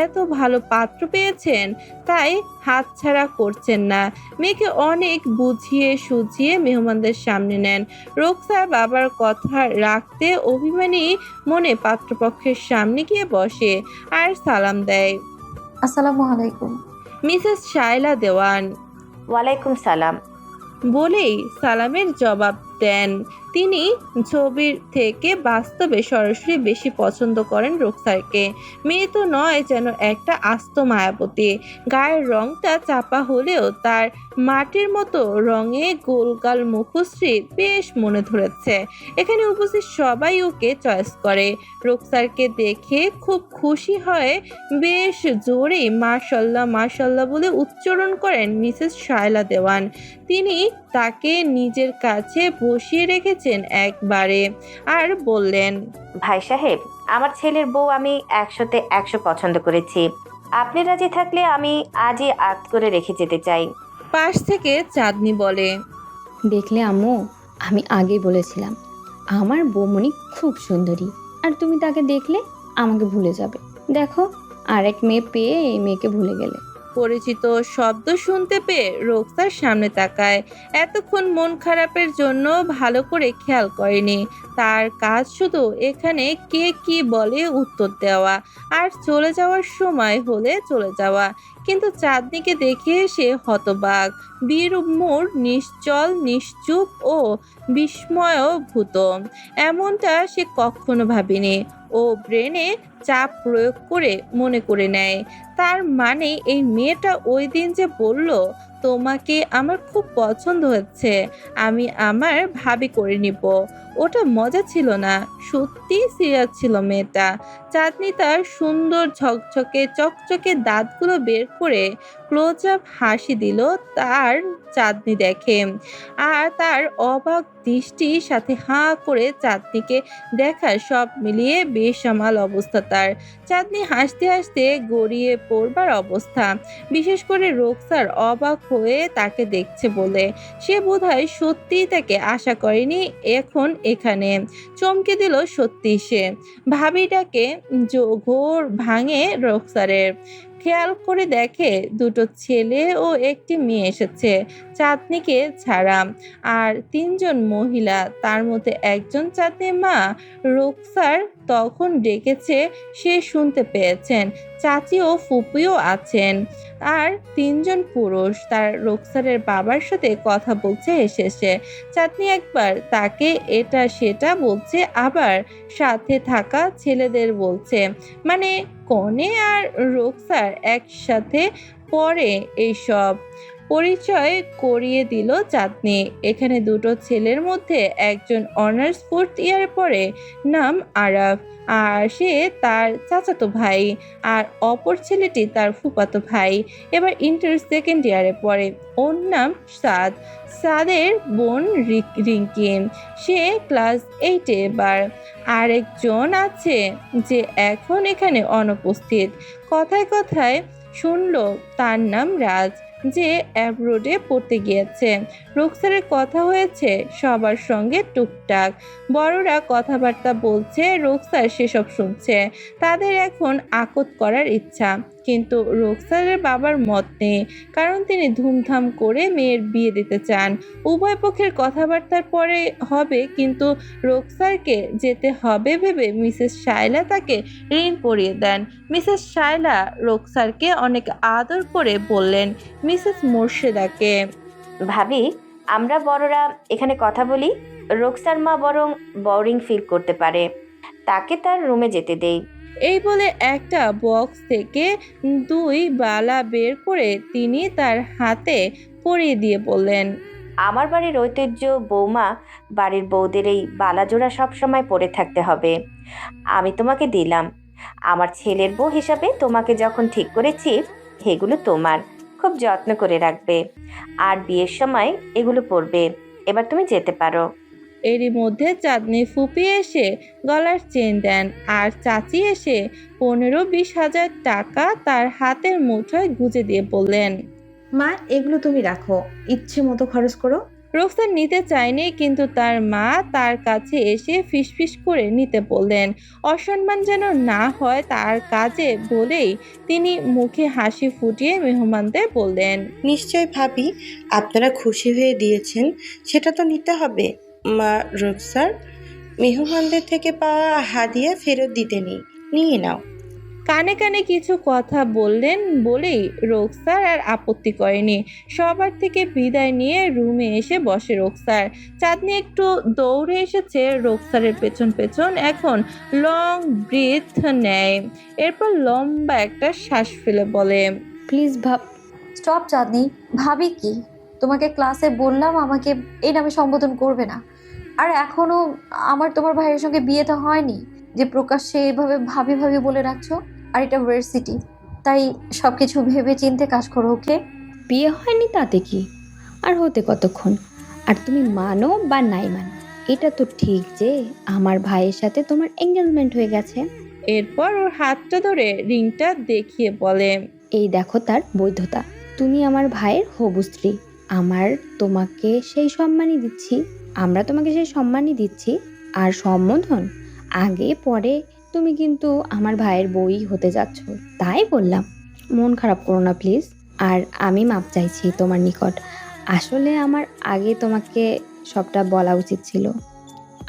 এত ভালো পাত্র পেয়েছেন, তাই হাতছাড়া করছেন না। মেয়েকে অনেক বুঝিয়ে সুঝিয়ে মেহমানদের সামনে নেন। রুকসার বাবার কথা রাখতে অভিমানী মনে পাত্রপক্ষের সামনে গিয়ে বসে আর সালাম দেয়। আসসালামু আলাইকুম। মিসেস শায়লা দেওয়ান। ওয়ালাইকুম সালাম বলেই সালামের জবাব দেন। তিনি ছবির থেকে বাস্তবে সরাসরি বেশি পছন্দ করেন রুকসারকে। মেয়ে তো নয়, যেন একটা আস্ত মায়াবতী। গায়ের রংটা চাপা হলেও তার মাটির মতো রঙে গোলগাল মুখশ্রী বেশ মনে ধরেছে। এখানে উপস্থিত সবাই ওকে চয়েস করে। রুকসারকে দেখে খুব খুশি হয়ে বেশ জোরেই মাশাল্লাহ মাশাল্লাহ বলে উচ্চারণ করেন মিসেস শায়লা দেওয়ান। তিনি তাকে নিজের কাছে বসিয়ে রেখেছেন একবারে আর বললেন, ভাই সাহেব, আমার ছেলের বউ আমি 100-তে 100 পছন্দ করেছি। আপনি রাজি থাকলে আমি আজই আক্ত করে রেখে যেতে চাই। পাশ থেকে চাঁদনি বলে, দেখলে আম্মু, আমি আগেই বলেছিলাম আমার বৌমনি খুব সুন্দরী, আর তুমি তাকে দেখলে আমাকে ভুলে যাবে। দেখো, আরেক মেয়ে পেয়ে এই মেয়েকে ভুলে গেলে। পরিচিত শব্দ শুনতে পেয়ে রুকসার সামনে তাকায়। এতক্ষণ মন খারাপের জন্য ভালো করে খেয়াল করেনি। তার কাজ শুধু এখানে কে কি বলে উত্তর দেওয়া, আর চলে যাওয়ার সময় হলে চলে যাওয়া। কিন্তু চাঁদনিকে দেখে সে হতবাক, বিমূঢ়, নিশ্চল, নিশ্চুপ ও বিস্ময়ভূত। এমনটা সে কখনো ভাবেনি। ও ব্রেনে চাপ প্রয়োগ করে মনে করে নেয়, তার মানে এই মেয়েটা ওই দিন যে বলল তোমাকে আমার খুব পছন্দ হচ্ছে, আমি আমার ভাবি করে নিব, ওটা মজা ছিল না, সত্যি সিরিয়াস ছিল মেয়েটা। চাঁদনি তার সুন্দর ঝকঝকে চকচকে দাঁতগুলো বের করে ক্লোজ আপ হাসি দিল। তার চাঁদনি দেখে আর তার অবাক দৃষ্টির সাথে হাঁ করে চাঁদনিকে দেখা, সব মিলিয়ে বেসামাল অবস্থা তার। চাঁদনি হাসতে হাসতে গড়িয়ে পড়বার অবস্থা। বিশেষ করে রুকসার অবাক হয়ে তাকে দেখছে বলে। সে বোধহয় সত্যিই তাকে আশা করেনি এখন এখানে। চমকে দিল সত্যি সে। ভাবিটাকে ঘোর ভাঙে রুকসারের। খেয়াল করে দেখে দুটো ছেলে ও একটি মেয়ে এসেছে চাঁদনিকে ছাড়া, আর তিনজন মহিলা। তার মধ্যে একজন চাঁদনির মা রোকসার তখন ডেকেছে, সে শুনতে পেয়েছেন। চাচি ও ফুপিও আছেন, আর তিনজন পুরুষ তার রোকসারের বাবার সাথে কথা বলছে হেসে। চাঁদনি একবার তাকে এটা সেটা বলছে, আবার সাথে থাকা ছেলেদের বলছে, মানে কনে আর রোকসার একসাথে পরে এইসব পরিচয় করিয়ে দিল চাঁদনি। এখানে দুটো ছেলের মধ্যে একজন অনার্স 4th ইয়ারে পড়ে, নাম আরাফ, আর সে তার চাচাতো ভাই, আর অপর ছেলেটি তার ফুফাতো ভাই, এবার ইন্টার 2nd ইয়ারে পড়ে। ওর নাম সাদ। সাদের বোন রিঙ্কি, সে ক্লাস 8-এ এবার। আরেকজন আছে যে এখন এখানে অনুপস্থিত, কথায় কথায় শুনলো, তার নাম রাজ, যে অ্যাব্রোডে পড়তে গিয়েছে। রোকসারের কথা হয়েছে সবার সঙ্গে টুকটাক, বড়রা কথাবার্তা বলছে, রোকসার সেসব শুনছে। তাদের এখন আকত করার ইচ্ছা, কিন্তু রোকসারের বাবার মত নেই, কারণ তিনি ধুমধাম করে মেয়ের বিয়ে দিতে চান। উভয় পক্ষের কথাবার্তার পরে হবে, কিন্তু রোকসারকে যেতে হবে ভেবে মিসেস শায়লা তাকে ঋণ পরিয়ে দেন। মিসেস শায়লা রোকসারকে অনেক আদর করে বললেন মিসেস মোর্শেদাকে, ভাবি, আমরা বড়রা এখানে কথা বলি। রোকসার মা বরং বোরিং ফিল করতে পারে, তাকে তার রুমে যেতে দেই। এই বলে একটা বক্স থেকে 2 বালা বের করে তিনি তার হাতে পরিয়ে দিয়ে বললেন, আমার বাড়ির ঐতিহ্য, বৌমা, বাড়ির বউদের এই বালাজোড়া সবসময় পরে থাকতে হবে। আমি তোমাকে দিলাম। আমার ছেলের বউ হিসাবে তোমাকে যখন ঠিক করেছি, এগুলো তোমার, খুব যত্ন করে রাখবে, আর বিয়ের সময় এগুলো পরবে। এবার তুমি যেতে পারো। এরই মধ্যে চাঁদনি ফুপি এসে গলার চেন দেন, আর চাচি এসে 15-20 হাজার টাকা তার হাতের মুঠোয় গুজে দিয়ে বললেন, মা, এগুলো তুমি রাখো, ইচ্ছে মতো খরচ করো। রোকসার নিতে চায়নি, কিন্তু তার মা তার কাছে এসে ফিসফিস করে নিতে বললেন। অসম্মান যেন না হয় তার কাজে বলেই তিনি মুখে হাসি ফুটিয়ে মেহমানদের বললেন, নিশ্চয় ভাবি, আপনারা খুশি হয়ে দিয়েছেন, সেটা তো নিতে হবে। মা রোকসার, মেহমানদের থেকে পাওয়া হাদিয়া ফেরত দিতে নেই, নিয়ে নাও। কানে কানে কিছু কথা বললেন বলেই রোকসার আর আপত্তি করেনি। সবার থেকে বিদায় নিয়ে রুমে এসে বসে রোকসার। চাঁদনি একটু দৌড়ে এসেছে রোকসারের পেছন পেছন, এখন লং ব্রিথ নেয়, এরপর লম্বা একটা শ্বাস ফেলে বলে, প্লিজ স্টপ চাঁদনি। ভাবি কি? তোমাকে ক্লাসে বললাম আমাকে এই নামে সম্বোধন করবে না। আর এখনো আমার তোমার ভাইয়ের সঙ্গে বিয়ে তো হয়নি যে প্রকাশ্যে এভাবে ভাবি ভাবি বলে রাখছো। আর এটা ভার্সিটি, তাই সবকিছু ভেবে চিন্তে কাজ করো, ওকে? বিয়ে হয়নি তাতে কি, আর হতে কতক্ষণ। আর তুমি মানো বা নাই মানো, এটা তো ঠিক যে আমার ভাইয়ের সাথে তোমার এঙ্গেজমেন্ট হয়ে গেছে। এরপর ওর হাতটা ধরে রিংটা দেখিয়ে বলে, এই দেখো তার বৈধতা, তুমি আমার ভাইয়ের হবু স্ত্রী। আমার তোমাকে সেই সম্মানই দিচ্ছি, আমরা তোমাকে সেই সম্মানই দিচ্ছি। আর সম্বোধন আগে পরে, তুমি কিন্তু আমার ভাইয়ের বউই হতে যাচ্ছ, তাই বললাম। মন খারাপ করো না প্লিজ। আর আমি মাপ চাইছি তোমার নিকট। আসলে আমার আগে তোমাকে সবটা বলা উচিত ছিল।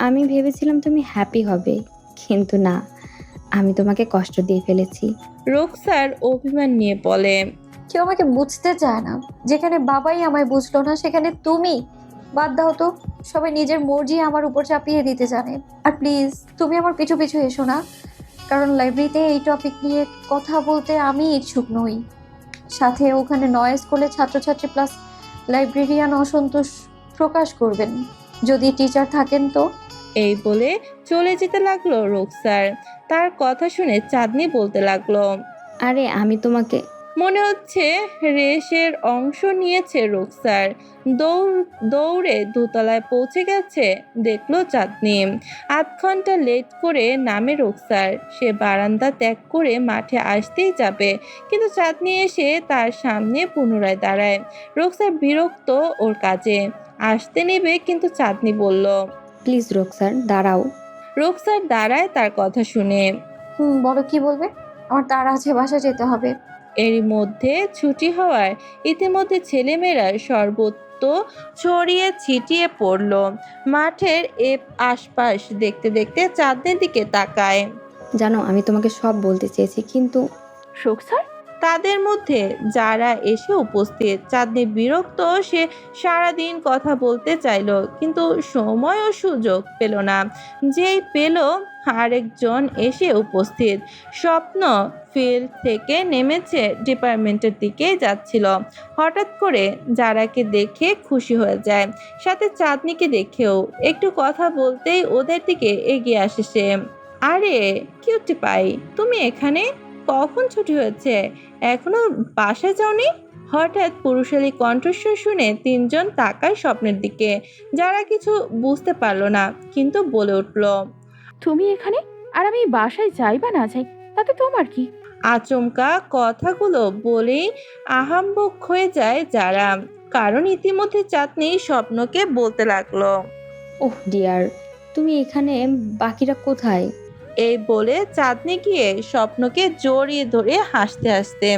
আমি ভেবেছিলাম তুমি হ্যাপি হবে, কিন্তু না, আমি তোমাকে কষ্ট দিয়ে ফেলেছি। রোকসার অভিমান নিয়ে বলে, কেউ আমাকে বুঝতে চায় না। যেখানে বাবাই আমায় বুঝলো না, সেখানে তুমি। বাদ দাও তো, সবাই নিজের মর্জি আমার উপর চাপিয়ে দিতে জানে। আর প্লিজ তুমি আমার পিছু পিছু এসো না, কারণ লাইব্রেরিতে এই টপিক নিয়ে কথা বলতে আমি ইচ্ছুক নই। সাথে ওখানে নয় স্কুলের ছাত্রছাত্রী প্লাস লাইব্রেরিয়ান অসন্তোষ প্রকাশ করবেন, যদি টিচার থাকেন তো। এই বলে চলে যেতে লাগলো রোকসার। তার কথা শুনে চাঁদনি বলতে লাগলো, আরে আমি তোমাকে, মনে হচ্ছে রেসের অংশ নিয়েছে রোকসার। দৌড়ে দোতলায় পৌঁছে গেছে, দেখলো চাঁদনি। আধ ঘন্টা লেট করে নামে রোকসার। সে বারান্দা ত্যাগ করে মাঠে আসতেই যাবে, কিন্তু চাঁদনি এসে তার সামনে পুনরায় দাঁড়ায়। রোকসার বিরক্ত ওর কাজে, আসতে নেবে, কিন্তু চাঁদনি বলল, প্লিজ রোকসার দাঁড়াও। রোকসার দাঁড়ায় তার কথা শুনে। বলো কি বলবে? আমার তার আছে, বাসা যেতে হবে। এরই মধ্যে ছুটি হওয়ার ইতিমধ্যে ছেলেমেয়েরা সর্বত্র ছড়িয়ে ছিটিয়ে পড়ল। মাঠের আশপাশ দেখতে দেখতে চাঁদনির দিকে তাকায়। জানো আমি তোমাকে সব বলতে চেয়েছি কিন্তু রুকসার তাদের মধ্যে যারা এসে উপস্থিত। চাঁদনি বিরক্ত, সে সারাদিন কথা বলতে চাইল কিন্তু সময় ও সুযোগ পেল না। যেই পেল আরেকজন এসে উপস্থিত। স্বপ্ন ফিল্ড থেকে নেমেছে ডিপার্টমেন্টের দিকে যাচ্ছিল। হঠাৎ করে যারাকে দেখে খুশি হয়ে যায়, সাথে চাঁদনিকে দেখেও। একটু কথা বলতেই ওদের দিকে এগিয়ে আসে সে। আরে কিউটি পাই, তুমি এখানে? কখন ছুটি হয়েছে? এখনো বাসায় যাওনি? হঠাৎ পুরুষালী কণ্ঠস্বর শুনে তিনজন তাকায় স্বপ্নের দিকে। যারা কিছু বুঝতে পারলো না কিন্তু বলে উঠল, তুমি এখানে আর আমি বাসায় যাই বা না যাই তাতে তোমার কি? আচমকা কথাগুলো বলেই আহাম্বক হয়ে যায় যারা, কারণ ইতিমধ্যে চাঁদনি স্বপ্নকে বলতে লাগলো, ওহ ডিয়ার, তুমি এখানে, বাকিরা কোথায়? এই বলে চাঁদনি গিয়ে স্বপ্নকে জড়িয়ে ধরে হাসতে হাসতে।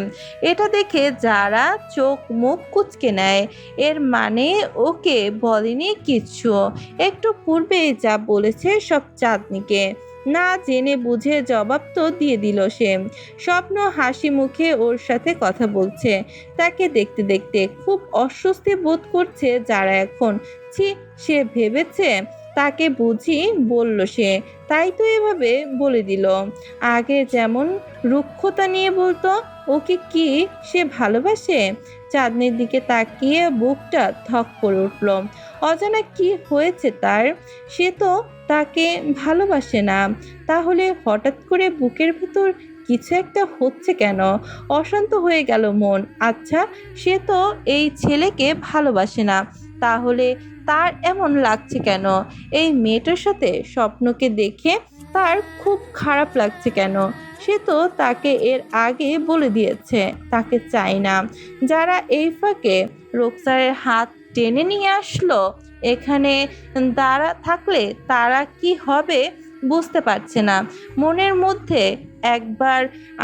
এটা দেখে যারা চোখ মুখ কুঁচকে নেয়। এর মানে ওকে বলেনি কিচ্ছু, একটু পূর্বে যা বলেছে সব চাঁদনিকে। না জেনে বুঝে জবাব তো দিয়ে দিল সে। স্বপ্ন হাসি মুখে ওর সাথে কথা বলছে। তাকে দেখতে দেখতে খুব অস্বস্তি বোধ করছে যারা এখন। সে ভেবেছে তাকে বুঝি বলল সে, তাই তো এভাবে বলে দিল। আগে যেমন রুক্ষতা নিয়ে বলতো, ওকে কি সে ভালোবাসে? চাঁদনির দিকে তাকিয়ে বুকটা ধক করে উঠল। অজানা কি হয়েছে তার? সে তো তাকে ভালোবাসে না, তাহলে হঠাৎ করে বুকের ভেতর কিছু একটা হচ্ছে কেন? অশান্ত হয়ে গেল মন। আচ্ছা, সে তো এই ছেলেকে ভালোবাসে না, তাহলে তার এমন লাগছে কেন? এই মেয়েটার সাথে স্বপ্নকে দেখে তার খুব খারাপ লাগছে কেন? সে তো তাকে এর আগে বলে দিয়েছে তাকে চাই না। যারা এই ফাঁকে রুকসারের হাত টেনে নিয়ে আসলো। এখানে দাঁড়া থাকলে তারা কি হবে বুঝতে পারছে না। মনের মধ্যে একবার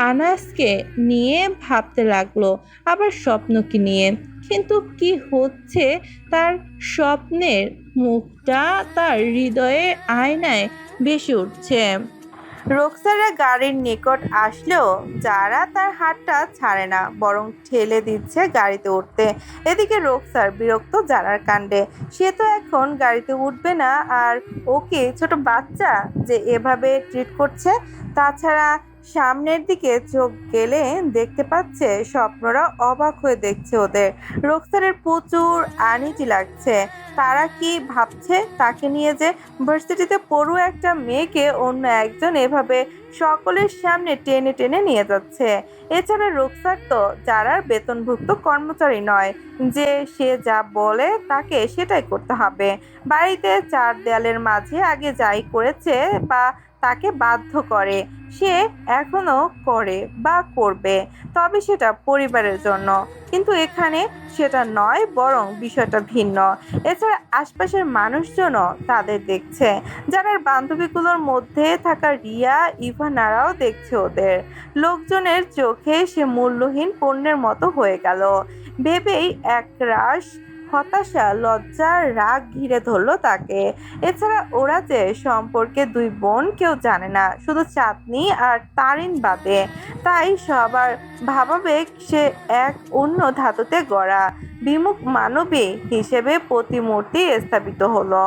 আনাসকে নিয়ে ভাবতে লাগলো, আবার স্বপ্নকে নিয়ে। কিন্তু কি হচ্ছে? তার স্বপ্নের মুখটা তার হৃদয়ের আয়নায় ভেসে উঠছে। রোকসারা গাড়ির নিকট আসলেও যারা তার হাতটা ছাড়ে না, বরং ঠেলে দিচ্ছে গাড়িতে উঠতে। এদিকে রোকসার বিরক্ত যারার কাণ্ডে। সে তো এখন গাড়িতে উঠবে না, আর ওকে ছোট বাচ্চা যে এভাবে ট্রিট করছে। তাছাড়া সামনের দিকে চোখ গেলে দেখতে পাচ্ছে স্বপ্নরা অবাক হয়ে দেখছে ওদের। রোকসারের প্রচুর আনিজি লাগছে। তারা কি ভাবছে তাকে নিয়ে, যে ভার্সিটিতে পড়ুয়া একটা মেয়েকে অন্য একজন এভাবে সকলের সামনে টেনে টেনে নিয়ে যাচ্ছে। এছাড়া রুকসার তো যারার বেতনভুক্ত কর্মচারী নয় যে সে যা বলে তাকে সেটাই করতে হবে। বাড়িতে চার দেয়ালের মাঝে আগে যাই করেছে বা তাকে বাধ্য করে, সে এখনো করে বা করবে, তবে সেটা পরিবারের জন্য। কিন্তু এখানে সেটা নয়, বরং বিষয়টা ভিন্ন। এছাড়া আশপাশের মানুষজনও তাদের দেখছে। যারা বান্ধবীগুলোর মধ্যে থাকা রিয়া, ইভানারাও দেখছে ওদের। লোকজনের চোখে সে মূল্যহীন পণ্যের মতো হয়ে গেল। ভেবেই একরাশ হতাশা, লজ্জা, রাগ ঘিরে ধরলো তাকে। এছাড়া ওরা যে সম্পর্কে দুই বোন কেউ জানে না, শুধু চাঁদনি আর তারিন বাদে। তাই সবার ভাবাবেগ সে এক অন্য ধাতুতে গড়া বিমুখ মানবী হিসেবে প্রতিমূর্তি স্থাপিত হলো।